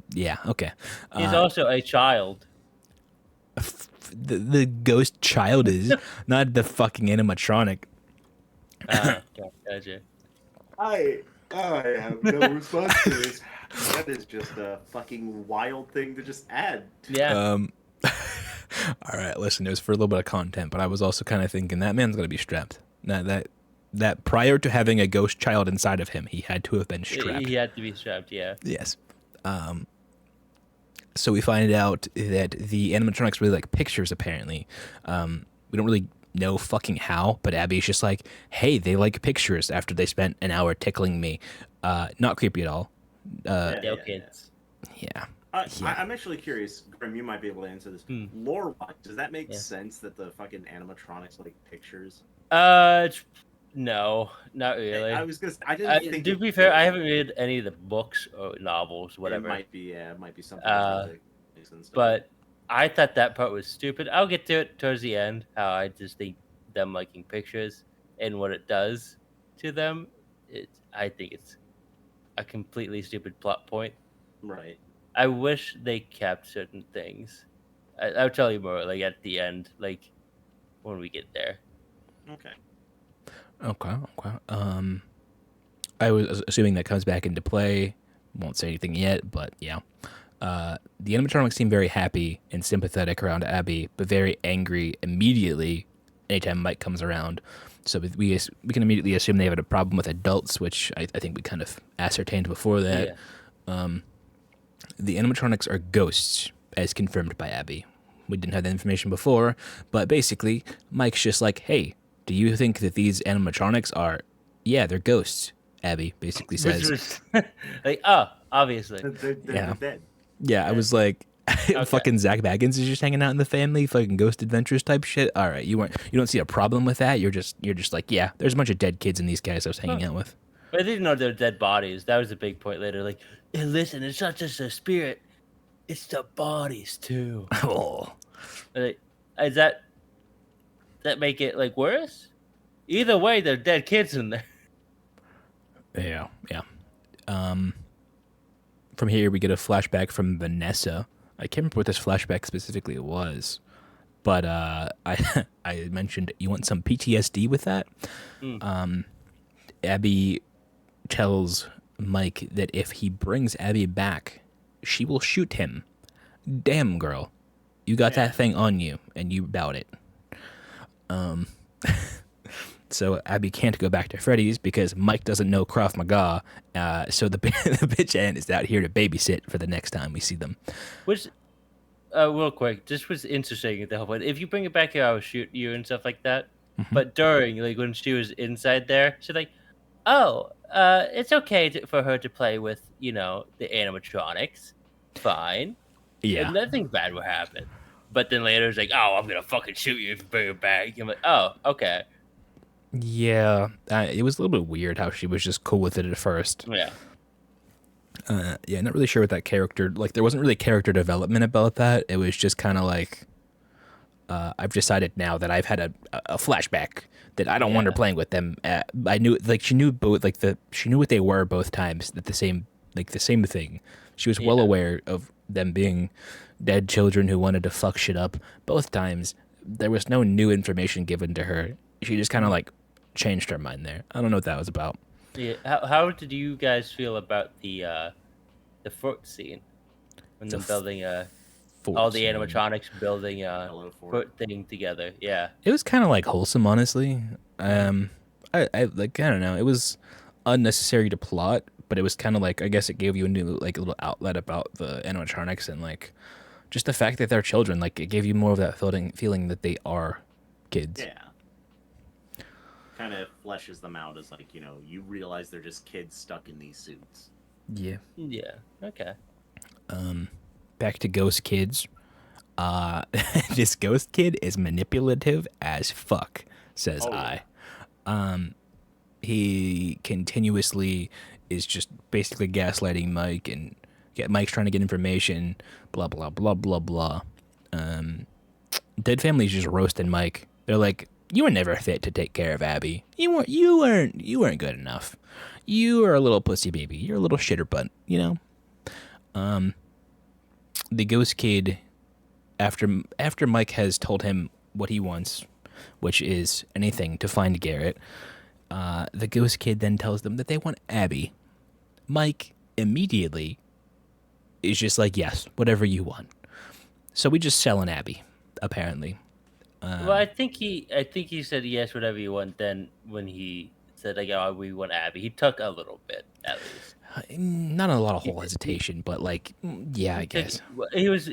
okay. He's also a child. The ghost child is not the fucking animatronic. Gotcha. I have no response to this. That is just a fucking wild thing to just add. Yeah. All right, listen, it was for a little bit of content, but I was also kind of thinking that man's gonna be strapped. That prior to having a ghost child inside of him, he had to have been strapped. He had to be strapped, yeah. Yes. So we find out that the animatronics really like pictures, apparently. We don't really know fucking how, but Abby's just like, hey, they like pictures after they spent an hour tickling me. Not creepy at all. Kids. Yeah. I'm actually curious, Grim, you might be able to answer this. Lore-wise, does that make sense that the fucking animatronics like pictures? No, not really. I was gonna. I didn't think. To be fair, I haven't read any of the books or novels, whatever. It might be something. But I thought that part was stupid. I'll get to it towards the end. How I just think them liking pictures and what it does to them. I think it's a completely stupid plot point. Right. I wish they kept certain things I'll tell you more like at the end, like when we get there. Okay. Okay. I was assuming that comes back into play. Won't say anything yet, but yeah. The animatronics seem very happy and sympathetic around Abby, but very angry immediately anytime Mike comes around. So we can immediately assume they have a problem with adults, which I think we kind of ascertained before that. Yeah. The animatronics are ghosts, as confirmed by Abby. We didn't have that information before, but basically, Mike's just like, hey, do you think that these animatronics are... Yeah, they're ghosts, Abby basically says. Which was like, oh, obviously. Yeah. Dead. Yeah, I was like, fucking Zach Baggins is just hanging out in the family, fucking Ghost Adventures type shit. All right, you don't see a problem with that. You're just like, yeah, there's a bunch of dead kids and these guys I was hanging out with. But I didn't know they're dead bodies. That was a big point later. Like, hey, listen, it's not just a spirit; it's the bodies too. Oh, Like, is that make it like worse? Either way, they're dead kids in there. yeah. From here, we get a flashback from Vanessa. I can't remember what this flashback specifically was, but I mentioned you want some PTSD with that. Abby tells Mike that if he brings Abby back, she will shoot him. Damn, girl, you got that thing on you, and you about it. So Abby can't go back to Freddy's because Mike doesn't know Krav Maga. So the bitch Ann is out here to babysit for the next time we see them. Which, real quick, this was interesting at the whole point. If you bring it back here, I will shoot you and stuff like that. But during, like, when she was inside there, she's like, oh, it's okay for her to play with, the animatronics. Fine. Yeah. And nothing bad will happen. But then later it's like, oh, I'm going to fucking shoot you if you bring it back. I'm like, oh, okay. Yeah, it was a little bit weird how she was just cool with it at first. Yeah. Yeah, not really sure what that character... Like, there wasn't really character development about that. It was just kind of like... I've decided now that I've had a flashback that I don't want her playing with them. I knew, like, she knew both, like, she knew what they were both times, that the same thing. She was well aware of them being dead children who wanted to fuck shit up both times. There was no new information given to her. She just kind of, like, changed her mind there. I don't know what that was about. Yeah. How did you guys feel about the foot scene when they're building all the animatronics building a foot thing together? Yeah, it was kind of like wholesome, honestly. I don't know. It was unnecessary to plot, but it was kind of like, I guess it gave you a new, like, a little outlet about the animatronics and, like, just the fact that they're children. Like, it gave you more of that feeling that they are kids. Yeah. Kind of fleshes them out as, like, you realize they're just kids stuck in these suits. Yeah. Yeah. Okay. Back to Ghost Kids. This Ghost Kid is manipulative as fuck, says I. He continuously is just basically gaslighting Mike, and Mike's trying to get information, blah, blah, blah, blah, blah. Dead Family's just roasting Mike. They're like, you were never fit to take care of Abby. You weren't good enough. You are a little pussy baby. You're a little shitter butt, The Ghost Kid, after Mike has told him what he wants, which is anything to find Garrett, the Ghost Kid then tells them that they want Abby. Mike immediately is just like, yes, whatever you want. So we just selling Abby, apparently. Well, I think he said yes, whatever you want. Then when he said, like, oh, we want Abby, he took a little bit at least. Not a lot of whole hesitation, but, like, yeah, I guess he was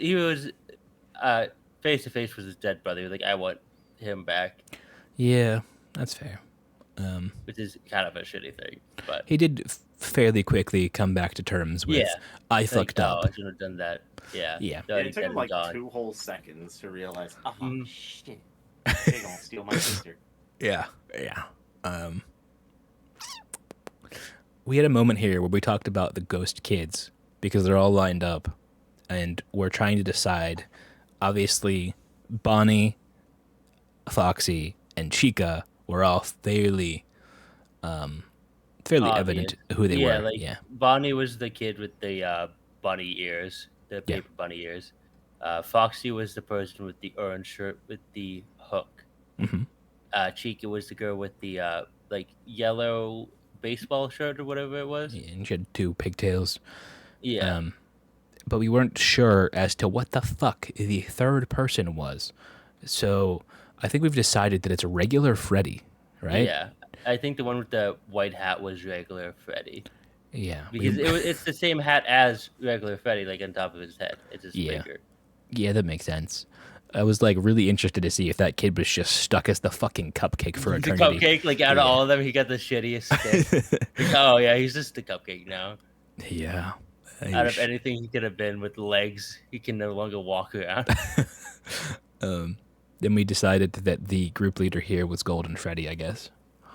face to face with his dead brother. He was like, I want him back. Yeah, that's fair. Which is kind of a shitty thing, but he did fairly quickly come back to terms with, I fucked up. I shouldn't have done that. Yeah. It took him like 2 whole seconds to realize, oh, shit, they're gonna steal my sister. Yeah. We had a moment here where we talked about the ghost kids because they're all lined up, and we're trying to decide. Obviously, Bonnie, Foxy, and Chica were all fairly evident who they were. Bonnie was the kid with the bunny ears, the paper bunny ears. Foxy was the person with the orange shirt with the hook. Hmm. Chica was the girl with the like yellow baseball shirt or whatever it was. Yeah, and she had 2 pigtails. Yeah, But we weren't sure as to what the fuck the third person was. So I think we've decided that it's a regular Freddy, right? yeah. I think the one with the white hat was regular Freddy Yeah. because it's the same hat as regular Freddy, like on top of his head. It's just Yeah. bigger. Yeah, that makes sense. I was like really interested to see if that kid was just stuck as the fucking cupcake for The eternity. cupcake, like out of all of them, he got the shittiest stick. Like, oh yeah, he's just the cupcake now. Yeah. Out of anything he could have been with legs, he can no longer walk around. Then we decided that the group leader here was Golden Freddy, I guess.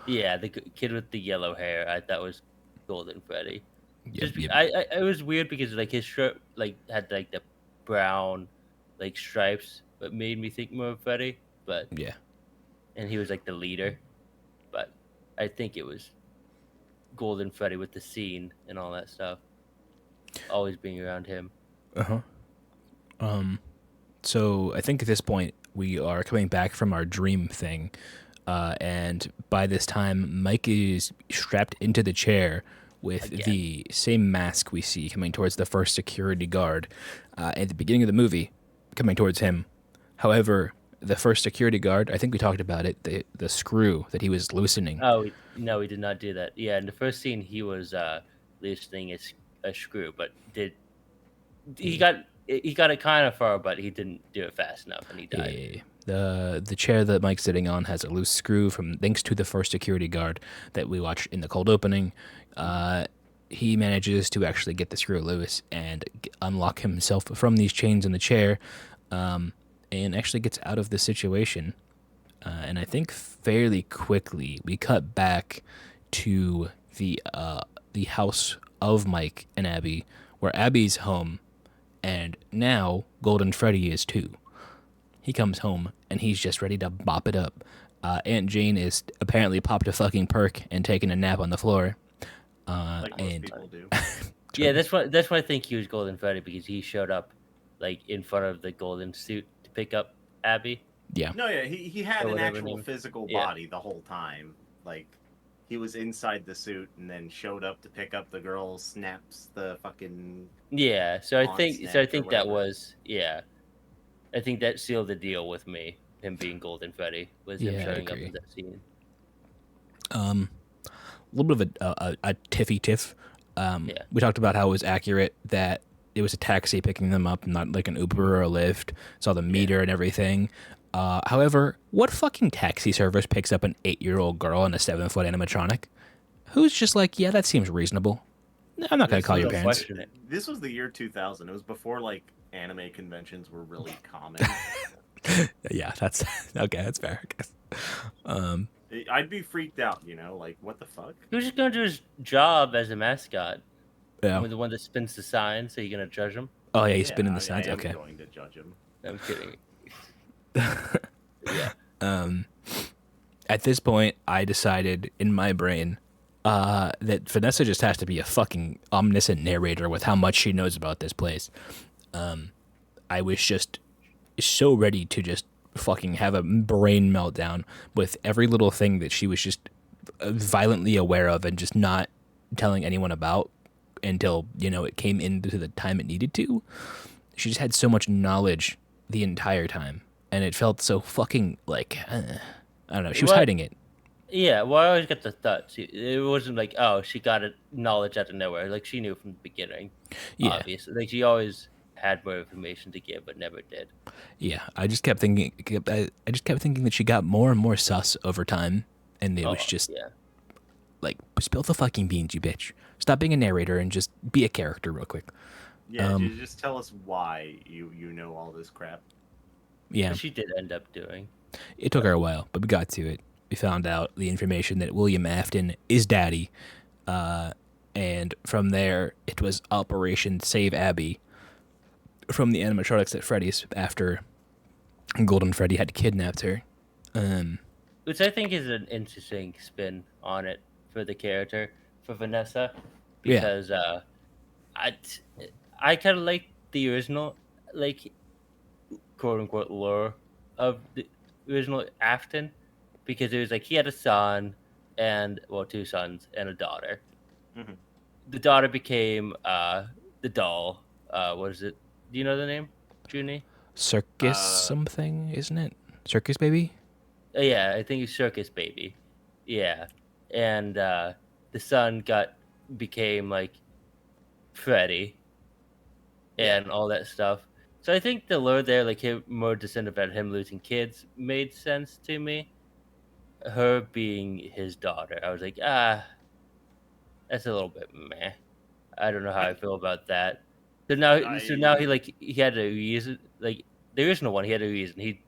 Yeah, the kid with the yellow hair, I thought was Golden Freddy. Yep, Just yep. it was weird because like his shirt like had like the brown like stripes, but made me think more of Freddy. But Yeah. and he was like the leader, but I think it was Golden Freddy with the scene and all that stuff. Always being around him. Uh-huh. So I think at this point we are coming back from our dream thing, and by this time Mike is strapped into the chair with Again. the same mask we see coming towards the first security guard at the beginning of the movie, coming towards him. However, the first security guard, I think we talked about it, the screw that he was loosening. Oh no, he did not do that. Yeah, in the first scene, he was loosening a screw, but he got it kind of far, but he didn't do it fast enough, and he died. The chair that Mike's sitting on has a loose screw from thanks to the first security guard that we watched in the cold opening. He manages to actually get the screw loose and unlock himself from these chains in the chair, and actually gets out of the situation. And I think fairly quickly we cut back to the house of Mike and Abby, where Abby's home, and now Golden Freddy is too. He comes home and he's just ready to bop it up. Aunt Jane is apparently popped a fucking perk and taken a nap on the floor. Like most And people do. Yeah, that's why I think he was Golden Freddy because he showed up like in front of the golden suit to pick up Abby. yeah, No, yeah, he had Or an whatever actual name. physical Yeah. body the whole time. Like, he was inside the suit and then showed up to pick up the girl, snaps the fucking. Yeah, so I On think snap or that whatever. was I think that sealed the deal with me. Him being Golden Freddy was him Yeah, I showing up agree. in that scene. a little bit of a tiffy tiff. Yeah. We talked about how it was accurate that it was a taxi picking them up, not like an Uber or a Lyft. Saw the meter and everything. However, what fucking taxi service picks up an 8-year-old girl in a 7-foot animatronic? Who's just like, yeah, that seems reasonable. I'm not gonna This call your was- parents. Question it. This was the year 2000. It was before, like, anime conventions were really common. Yeah, that's okay. That's fair, I guess. I'd be freaked out, you know? Like, what the fuck? He was just gonna do his job as a mascot. Yeah. With the one that spins the sign, so you're gonna judge him? Oh yeah, he's spinning I the signs. I am Okay. going to judge him. I'm kidding. Yeah. At this point, I decided in my brain that Vanessa just has to be a fucking omniscient narrator with how much she knows about this place. I was just so ready to just fucking have a brain meltdown with every little thing that she was just violently aware of and just not telling anyone about until, it came into the time it needed to. She just had so much knowledge the entire time, and it felt so fucking like, I don't know, she was What? hiding it. Yeah, well, I always get the thoughts. It wasn't like, oh, she got it knowledge out of nowhere. Like, she knew from the beginning. Yeah. Obviously. Like, she always had more information to give, but never did. Yeah, I just kept thinking. I just kept thinking that she got more and more sus over time, and it was just Yeah. like, spill the fucking beans, you bitch. Stop being a narrator and just be a character real quick. Yeah, just tell us why you know all this crap. Yeah, But she did end up doing. it took her a while, but we got to it. We found out the information that William Afton is daddy, and from there it was Operation Save Abby from the animatronics at Freddy's after Golden Freddy had kidnapped her. Which I think is an interesting spin on it for the character, for Vanessa. Yeah. Because I kind of like the original. Like, quote unquote lore of the original Afton, because it was like he had a son and two sons and a daughter. Mhm. The daughter became the doll. What is it? Do you know the name? Juny? Circus Uh, something, isn't it? Circus baby? Yeah, I think it's Circus Baby. Yeah, and the son became like Freddy Yeah. and all that stuff. So I think the lore there, like him more descendant about him losing kids, made sense to me. Her being his daughter, I was like, that's a little bit meh. I don't know how I I, feel about that. So now I he had a reason. Like there is no one. He had a reason. He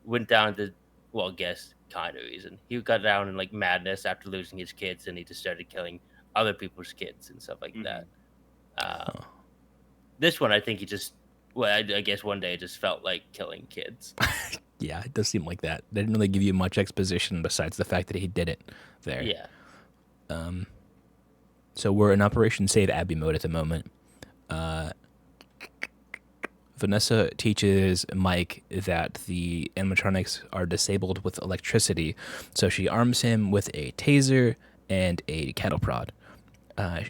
went down the well, guess kind of reason. He got down in like madness after losing his kids, and he just started killing other people's kids and stuff like that. Mhm. This one, I think he just well, I guess one day it just felt like killing kids. Yeah, it does seem like that. They didn't really give you much exposition besides the fact that he did it there. Yeah, So we're in Operation Save Abby mode at the moment. Vanessa teaches Mike that the animatronics are disabled with electricity, so she arms him with a taser and a cattle prod.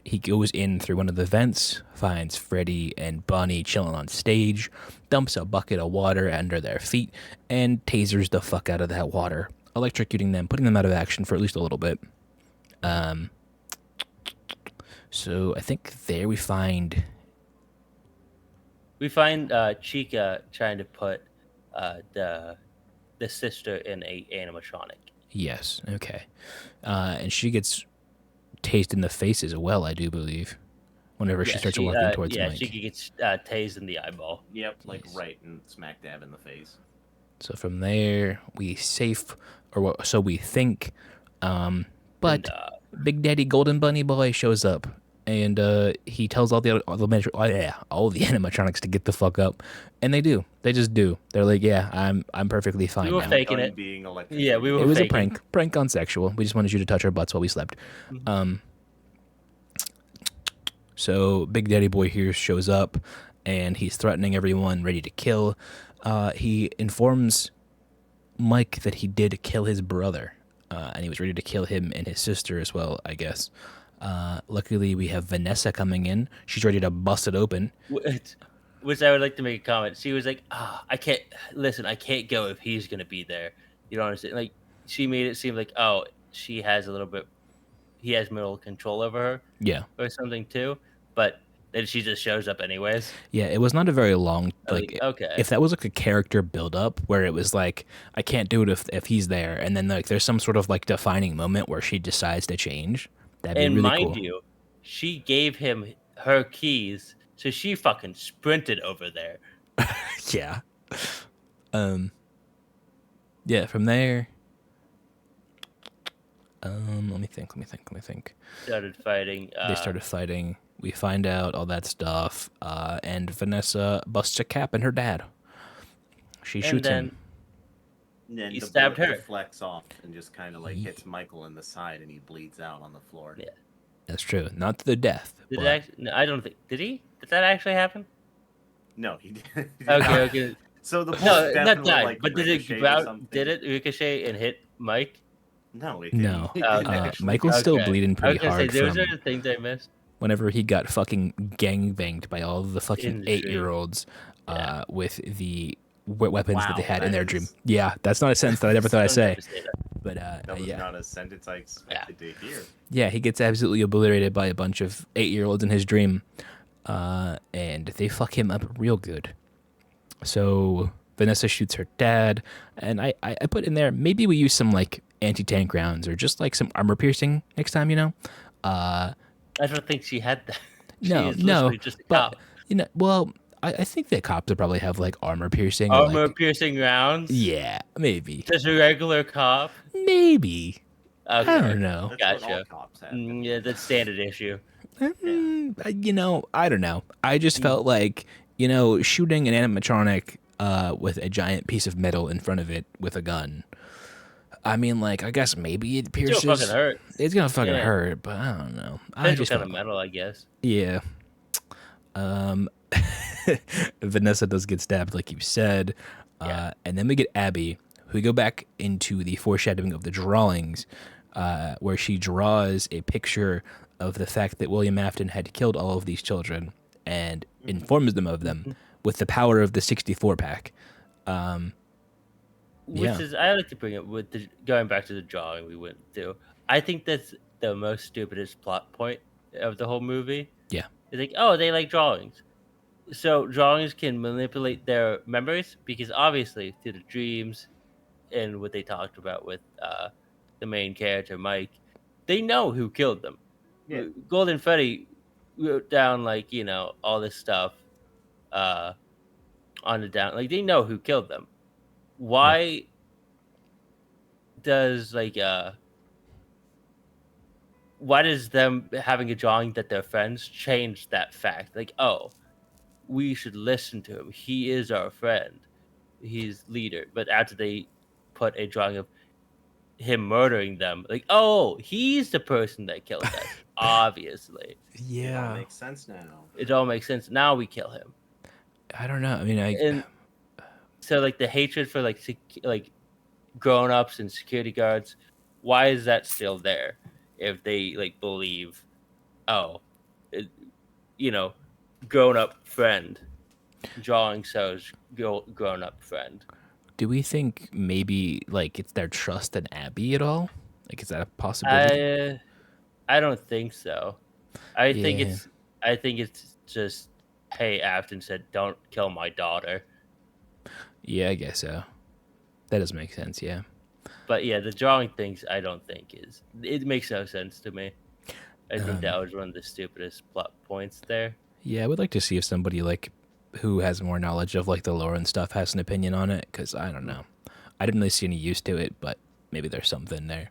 He goes in through one of the vents, finds Freddy and Bonnie chilling on stage, dumps a bucket of water under their feet, and tasers the fuck out of that water, electrocuting them, putting them out of action for at least a little bit. So I think there we find... Chica trying to put the sister in a animatronic. Yes, okay. And she gets tased in the face as well, I do believe, whenever she starts walking towards Mike. She gets tased in the eyeball. Yep, like Yes. right and smack dab in the face. So from there, we safe, or so we think. But And, Big Daddy Golden Bunny Boy shows up, and he tells all the animatronics to get the fuck up, and they do. They just do. They're like, yeah, I'm perfectly fine we were now. faking Done it. being Yeah, we were. It was faking. a prank on sexual. We just wanted you to touch our butts while we slept. So Big Daddy Boy here shows up, and he's threatening everyone, ready to kill. He informs Mike that he did kill his brother, and he was ready to kill him and his sister as well, I guess. Luckily, we have Vanessa coming in. She's ready to bust it open. Which I would like to make a comment. She was like, I can't go if he's gonna be there. You don't understand? Like she made it seem like, he has mental control over her Yeah. or something too. But then she just shows up anyways. Yeah, it was not a very long, like, Okay. if that was like a character build up where it was like, I can't do it if he's there, and then like there's some sort of like defining moment where she decides to change, that'd be And really mind cool. you, she gave him her keys, so she fucking sprinted over there. Yeah. Yeah, from there, let me think. Started fighting. They started fighting. We find out all that stuff, and Vanessa busts a cap in her dad. She shoots him. And then He the stabbed bullet her. deflects off and just kind of like hits Michael in the side, and he bleeds out on the floor. Yeah. That's true. Not to the death. Did but it actually? No, I don't think. Did he? Did that actually happen? No, he did. Okay. Okay. So the bullet No, not definitely died. like But did ricocheted or it something. did it ricochet and hit Mike? No, it didn't. No. It didn't Okay. actually. Michael's still Okay. bleeding I pretty was gonna hard say, those from are the things I missed. whenever he got fucking gangbanged by all of the fucking In the dream. 8-year-olds Yeah. with the weapons that they had in that their dream. is- Yeah, that's not a sentence that I never thought I'd say. Don't say that. But That was yeah. not a sentence I expected to hear. Yeah, he gets absolutely obliterated by a bunch of 8-year-olds in his dream. And they fuck him up real good. So Vanessa shoots her dad, and I put in there, maybe we use some like anti-tank rounds or just like some armor piercing next time, you know? I don't think she had that. She No, is no, literally just a but cop. you know, well, I think that cops would probably have like armor piercing. or, Armor like, piercing rounds. yeah, maybe, Just a regular cop. maybe. Okay. I don't know. That's what all Gotcha. cops have. Yeah, that's standard issue. You know, I don't know. I just felt like, you know, shooting an animatronic with a giant piece of metal in front of it with a gun. I mean, like, I guess maybe it Still pierces. fucking hurt. It's gonna fucking Yeah. hurt, but I don't know. I Depends what just kind felt, of metal, I guess. yeah. Vanessa does get stabbed, like you said. Yeah. And then we get Abby, who we go back into the foreshadowing of the drawings, where she draws a picture of the fact that William Afton had killed all of these children and informs them of them with the power of the 64 pack. Which is, I like to bring it with going back to the drawing we went through. I think that's the most stupidest plot point of the whole movie. Yeah. It's like, oh, they like drawings. So drawings can manipulate their memories because obviously through the dreams and what they talked about with the main character, Mike, they know who killed them. Yeah. Golden Freddy wrote down, like, all this stuff on the down. Like, they know who killed them. Why does why does them having a drawing that they're friends change that fact? Like, oh, we should listen to him. He is our friend. He's leader. But after they put a drawing of him murdering them, like, oh, he's the person that killed us. Obviously, It all makes sense now. it all makes sense. Now we kill him. I don't know. I mean, And so, like, the hatred for like grown-ups and security guards, why is that still there if they like believe, oh, grown-up friend drawing shows grown-up friend? do we think maybe like it's their trust in Abby at all? Like, is that a possibility? I don't think so. I think Yeah. it's just, hey, Afton said, don't kill my daughter. Yeah, I guess so. That does make sense. Yeah. But yeah, the drawing things, I don't think it makes no sense to me. I think that was one of the stupidest plot points there. Yeah, I would like to see if somebody like who has more knowledge of like the lore and stuff has an opinion on it, because I don't know. I didn't really see any use to it, but maybe there's something there.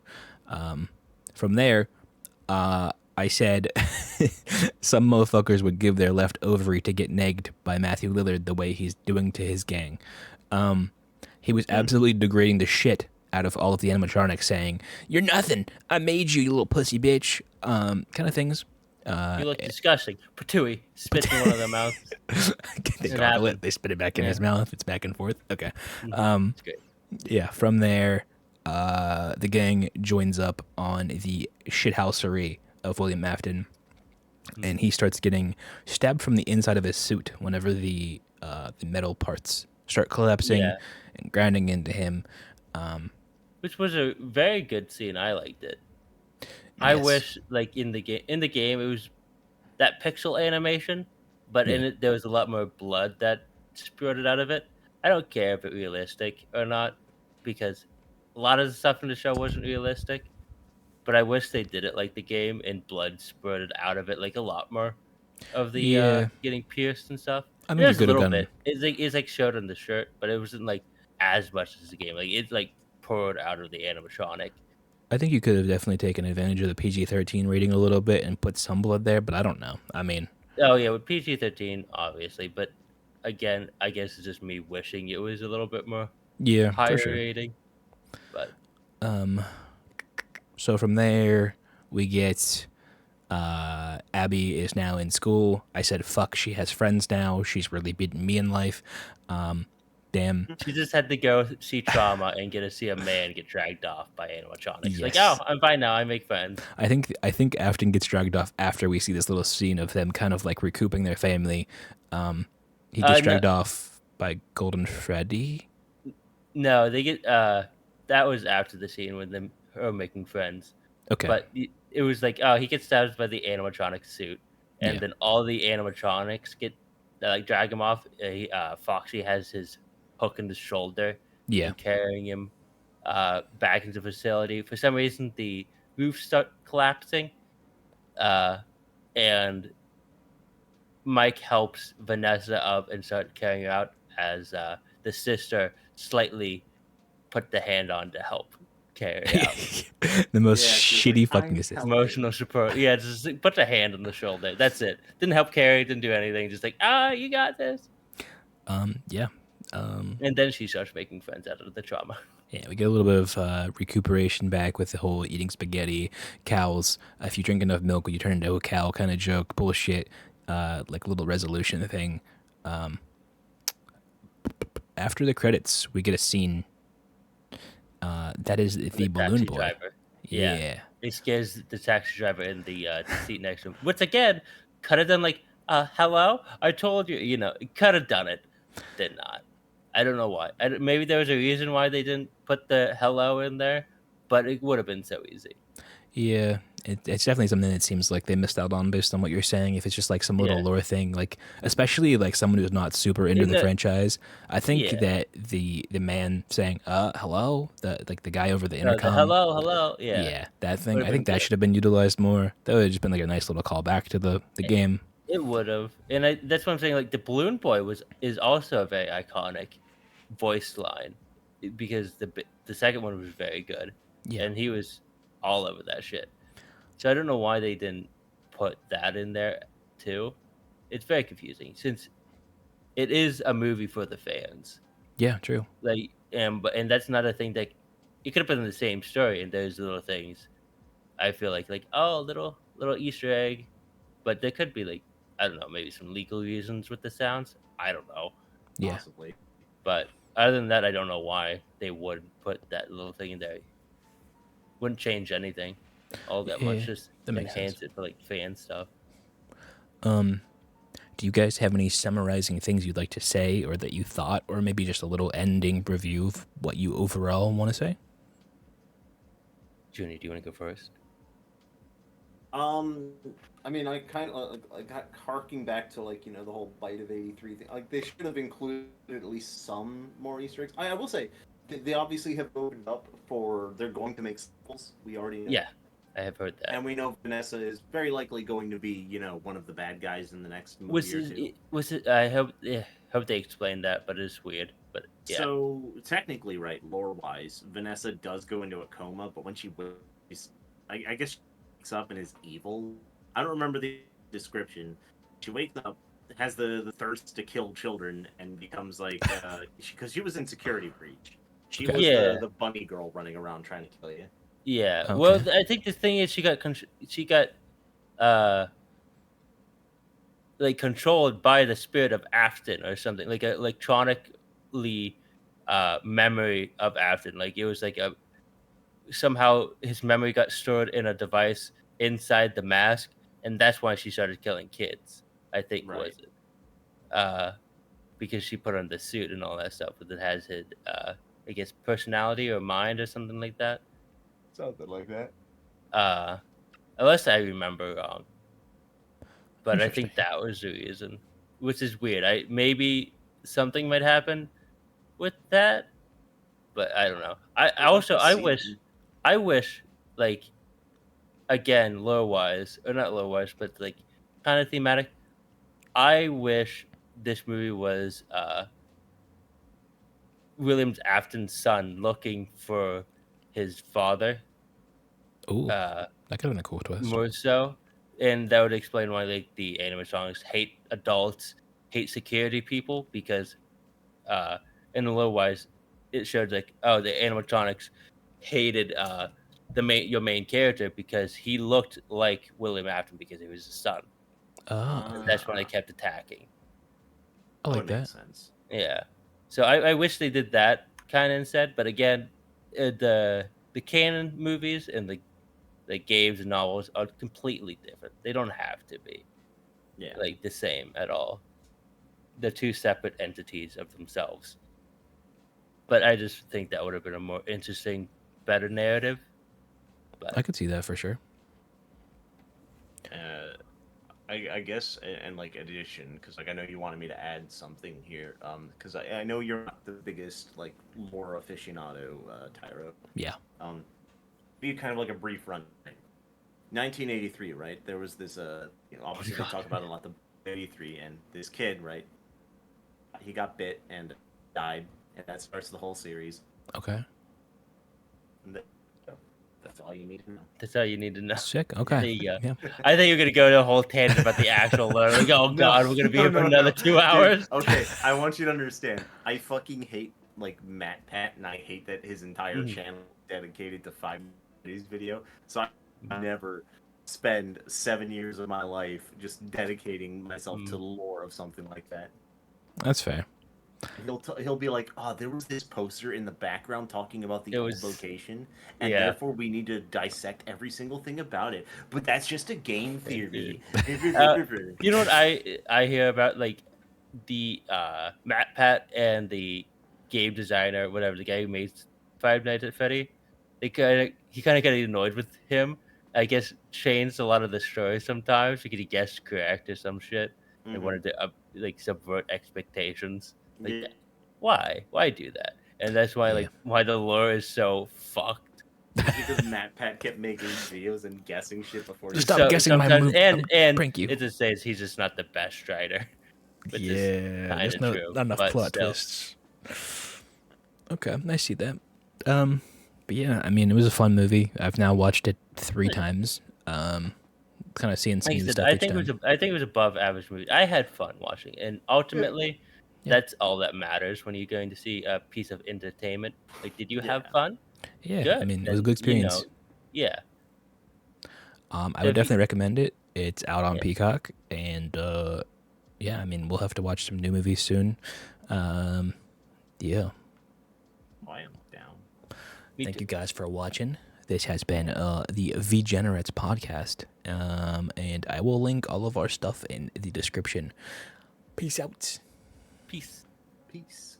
From there, I said some motherfuckers would give their left ovary to get negged by Matthew Lillard the way he's doing to his gang. He was absolutely degrading the shit out of all of the animatronics, saying, "You're nothing. I made you, you little pussy bitch." Kind of things. You look disgusting. Patooey spits in one of their mouths. They gargle it. They spit it back in his mouth. It's back and forth. Okay. It's great. Yeah. From there, the gang joins up on the shithousery of William Afton, and he starts getting stabbed from the inside of his suit whenever the metal parts start collapsing and grinding into him. Which was a very good scene. I liked it. I wish, like, in the game, it was that pixel animation, but in it there was a lot more blood that spurted out of it. I don't care if it's realistic or not, because a lot of the stuff in the show wasn't realistic. But I wish they did it like the game, and blood spurted out of it, like a lot more of the getting pierced and stuff. I mean, There's a little bit. It's like showed on the shirt, but it wasn't like as much as the game. Like, it's like poured out of the animatronic. I think you could have definitely taken advantage of the PG-13 rating a little bit and put some blood there, but I don't know. I mean, oh yeah, with PG-13, obviously, but again, I guess it's just me wishing it was a little bit more higher rating. But so from there we get Abby is now in school. I said, fuck, she has friends now. She's really beaten me in life. Damn. She just had to go see trauma and get to see a man get dragged off by animatronics. Yes. Like, oh, I'm fine now. I make friends. I think Afton gets dragged off after we see this little scene of them kind of like recouping their family. He gets dragged off by Golden Freddy. No, they get that was after the scene with them making friends. Okay. But it was like, oh, he gets stabbed by the animatronic suit, and then all the animatronics get drag him off. Foxy has his hook in the shoulder, and carrying him back into the facility. For some reason, the roofs start collapsing, and Mike helps Vanessa up and start carrying her out as the sister slightly put the hand on to help carry her out. The most shitty fucking assist. Emotional support. Yeah, just put the hand on the shoulder. That's it. Didn't help carry, didn't do anything. Just like, you got this. Yeah. And then she starts making friends out of the trauma. Yeah, we get a little bit of recuperation back with the whole eating spaghetti, cows. If you drink enough milk, you turn into a cow kind of joke, bullshit, like a little resolution thing. After the credits, we get a scene. That is the balloon taxi boy. driver. Yeah. Yeah. It scares the taxi driver in the seat next to him. Which again, could have done like, hello? I told you, could have done it. Did not. I don't know why. Maybe there was a reason why they didn't put the hello in there, but it would have been so easy. Yeah, it's definitely something that seems like they missed out on based on what you're saying. If it's just like some little Yeah. lore thing, like especially like someone who's not super into In the the- franchise, I think Yeah. that the man saying hello, the guy over the The intercom, hello. Yeah. yeah, that thing, Would've I been think that good. should have been utilized more. That would have just been like a nice little callback to the game. It would have, and that's what I'm saying. Like the balloon boy is also a very iconic voice line because the second one was very good, Yeah, and he was all over that shit. So I don't know why they didn't put that in there too. It's very confusing since it is a movie for the fans. yeah, true. Like, and that's not a thing that it could have been the same story, and those little things. I feel like oh, little Easter egg, but there could be like I don't know, maybe some legal reasons with the sounds. I don't know, Yeah, Possibly. but other than that, I don't know why they would put that little thing in there. Wouldn't change anything all that much. yeah, Just that makes sense. enhance it for like fan stuff. Do you guys have any summarizing things you'd like to say, or that you thought, or maybe just a little ending review of what you overall want to say? Junie, do you want to go first? I mean, I kind of got harking back to like the whole Bite of '83 thing. Like they should have included at least some more Easter eggs. I will say they obviously have opened up for they're going to make sequels. We already know. Yeah, I have heard that. And we know Vanessa is very likely going to be, one of the bad guys in the next movie or two. Was it? I hope they explained that, but it's weird. But yeah, So technically, right, lore-wise, Vanessa does go into a coma, but when she wakes, I guess she wakes up and is evil. I don't remember the description. She wakes up, has the thirst to kill children, and becomes like, because she was in Security Breach. She Okay. was Yeah. the bunny girl running around trying to kill you. yeah. Okay. Well, I think the thing is she got uh like controlled by the spirit of Afton or something, like electronically memory of Afton. Like it was like a somehow his memory got stored in a device inside the mask, and that's why she started killing kids. I think Right. was it because she put on the suit and all that stuff, but it has his I guess personality or mind or something like that. Something like that. Unless I remember wrong. But I think Interesting. that was the reason, which is weird. Maybe something might happen with that, but I don't know. I We'll have also to see. I wish like again lore wise or not lore wise, but like kind of thematic. I wish this movie was Williams Afton's son looking for his father. Ooh, Uh, that could have been a cool twist. More so, and that would explain why like the animatronics hate adults, hate security people because in the low wise it showed like oh the animatronics hated your main character because he looked like William Afton because he was his son. Oh, And that's when they kept attacking. I That like would make that. sense. Yeah, so I wish they did that kind of instead. But again, the canon movies and the games and novels are completely different. They don't have to be Yeah. like the same at all. They're two separate entities of themselves. But I just think that would have been a more interesting, better narrative. I could see that for sure. I guess, and like addition, because like I know you wanted me to add something here, because I know you're not the biggest like lore aficionado, Tyro. Yeah. Be kind of like a brief run. 1983, right? There was this, obviously they talk about it a lot. The 83, and this kid, right? He got bit and died, and that starts the whole series. Okay. And that's all you need to know. That's all you need to know. Sick. There Okay. you go. Yeah. I think you're gonna go to a whole tangent about the actual lore. Like, oh god, we're gonna be here for another 2 hours. Dude, okay, I want you to understand. I fucking hate like Matt Pat, and I hate that his entire channel is dedicated to 5 days video. So I never spend 7 years of my life just dedicating myself to the lore of something like that. That's fair. He'll be like, oh, there was this poster in the background talking about the It old was- location, and yeah. therefore we need to dissect every single thing about it. But that's just a game theory. You know what I hear about, like, the Matt Pat and the game designer, whatever, the guy who made Five Nights at Freddy, he kind of got annoyed with him. I guess changed a lot of the story sometimes because he guessed correct or some shit and wanted to like subvert expectations. Like, Yeah. why do that? And that's why Yeah. why the lore is so fucked. It's because Matt Pat kept making videos and guessing shit before. He Stop guessing my sometimes- move. And Prank you. it just says he's just not the best writer. Which is Yeah, kinda there's not true, enough but plot still. twists. Okay, I see that. But yeah, I mean, it was a fun movie. I've now watched it 3 times. Kind of seeing some Like I new said, stuff I each think time. I think it was above average movie. I had fun watching it, and ultimately, Yeah. that's all that matters when you're going to see a piece of entertainment. Like, did you have Yeah. fun? Yeah, Good. I mean, it was a Then, good experience. Yeah. I So would if you- definitely recommend it. It's out on Yeah. Peacock, and yeah, I mean, we'll have to watch some new movies soon. Yeah. I am down. Me Thank too. you guys for watching. This has been the V-Generates podcast, and I will link all of our stuff in the description. Peace out. Peace. Peace.